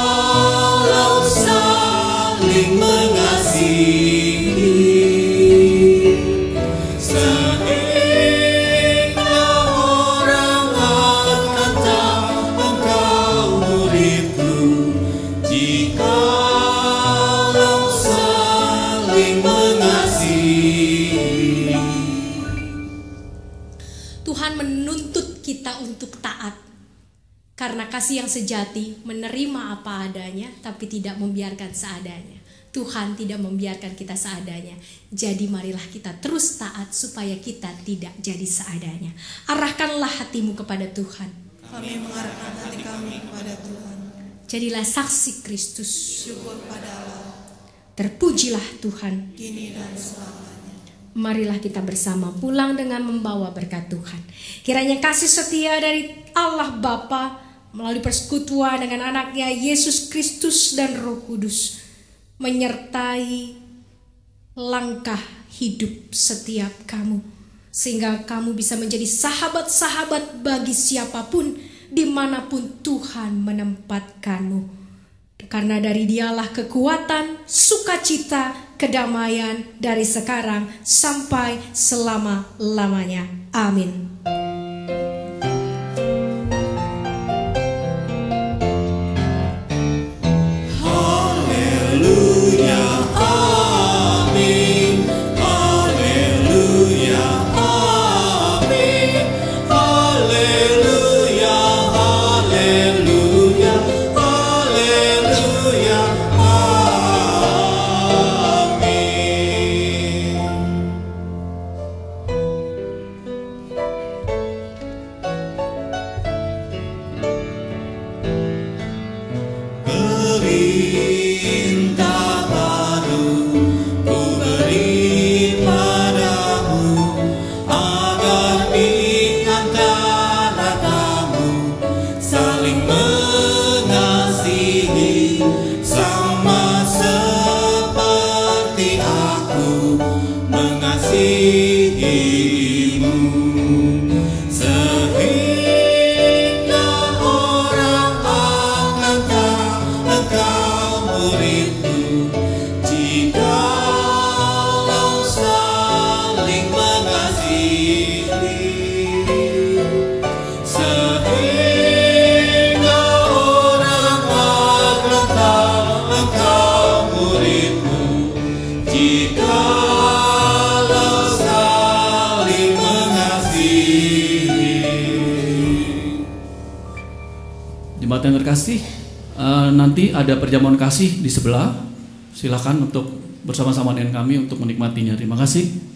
saling mengasihi. Sehingga orang akan tahu engkau muridku, jikalau saling mengasihi. Tuhan menuntut kita untuk taat. Karena kasih yang sejati menerima apa adanya, tapi tidak membiarkan seadanya. Tuhan tidak membiarkan kita seadanya. Jadi marilah kita terus taat supaya kita tidak jadi seadanya. Arahkanlah hatimu kepada Tuhan. Kami mengarahkan hati kami kepada Tuhan. Jadilah saksi Kristus. Syukur pada Allah, Terpujilah Tuhan. kini dan selamanya. Marilah kita bersama pulang dengan membawa berkat Tuhan. Kiranya kasih setia dari Allah Bapa melalui persekutuan dengan anaknya Yesus Kristus dan Roh Kudus menyertai langkah hidup setiap kamu, sehingga kamu bisa menjadi sahabat-sahabat bagi siapapun dimanapun Tuhan menempatkanmu. Karena dari Dialah kekuatan, sukacita, kedamaian dari sekarang sampai selama-lamanya. Amin. Haleluya, amin. Haleluya, amin. Haleluya, haleluya, haleluya, amin. Perintah baru ku beri padamu, agar di antara kamu saling mengasihi, sama seperti aku mengasihimu. Sehingga orang akan tahu engkau muridku, jikalau saling mengasihi. Sehingga orang akan tahu engkau muridku, jikalau saling mengasihi. Jemaat yang terkasih, nanti ada perjamuan kasih di sebelah. Silakan untuk bersama-sama dengan kami untuk menikmatinya. Terima kasih.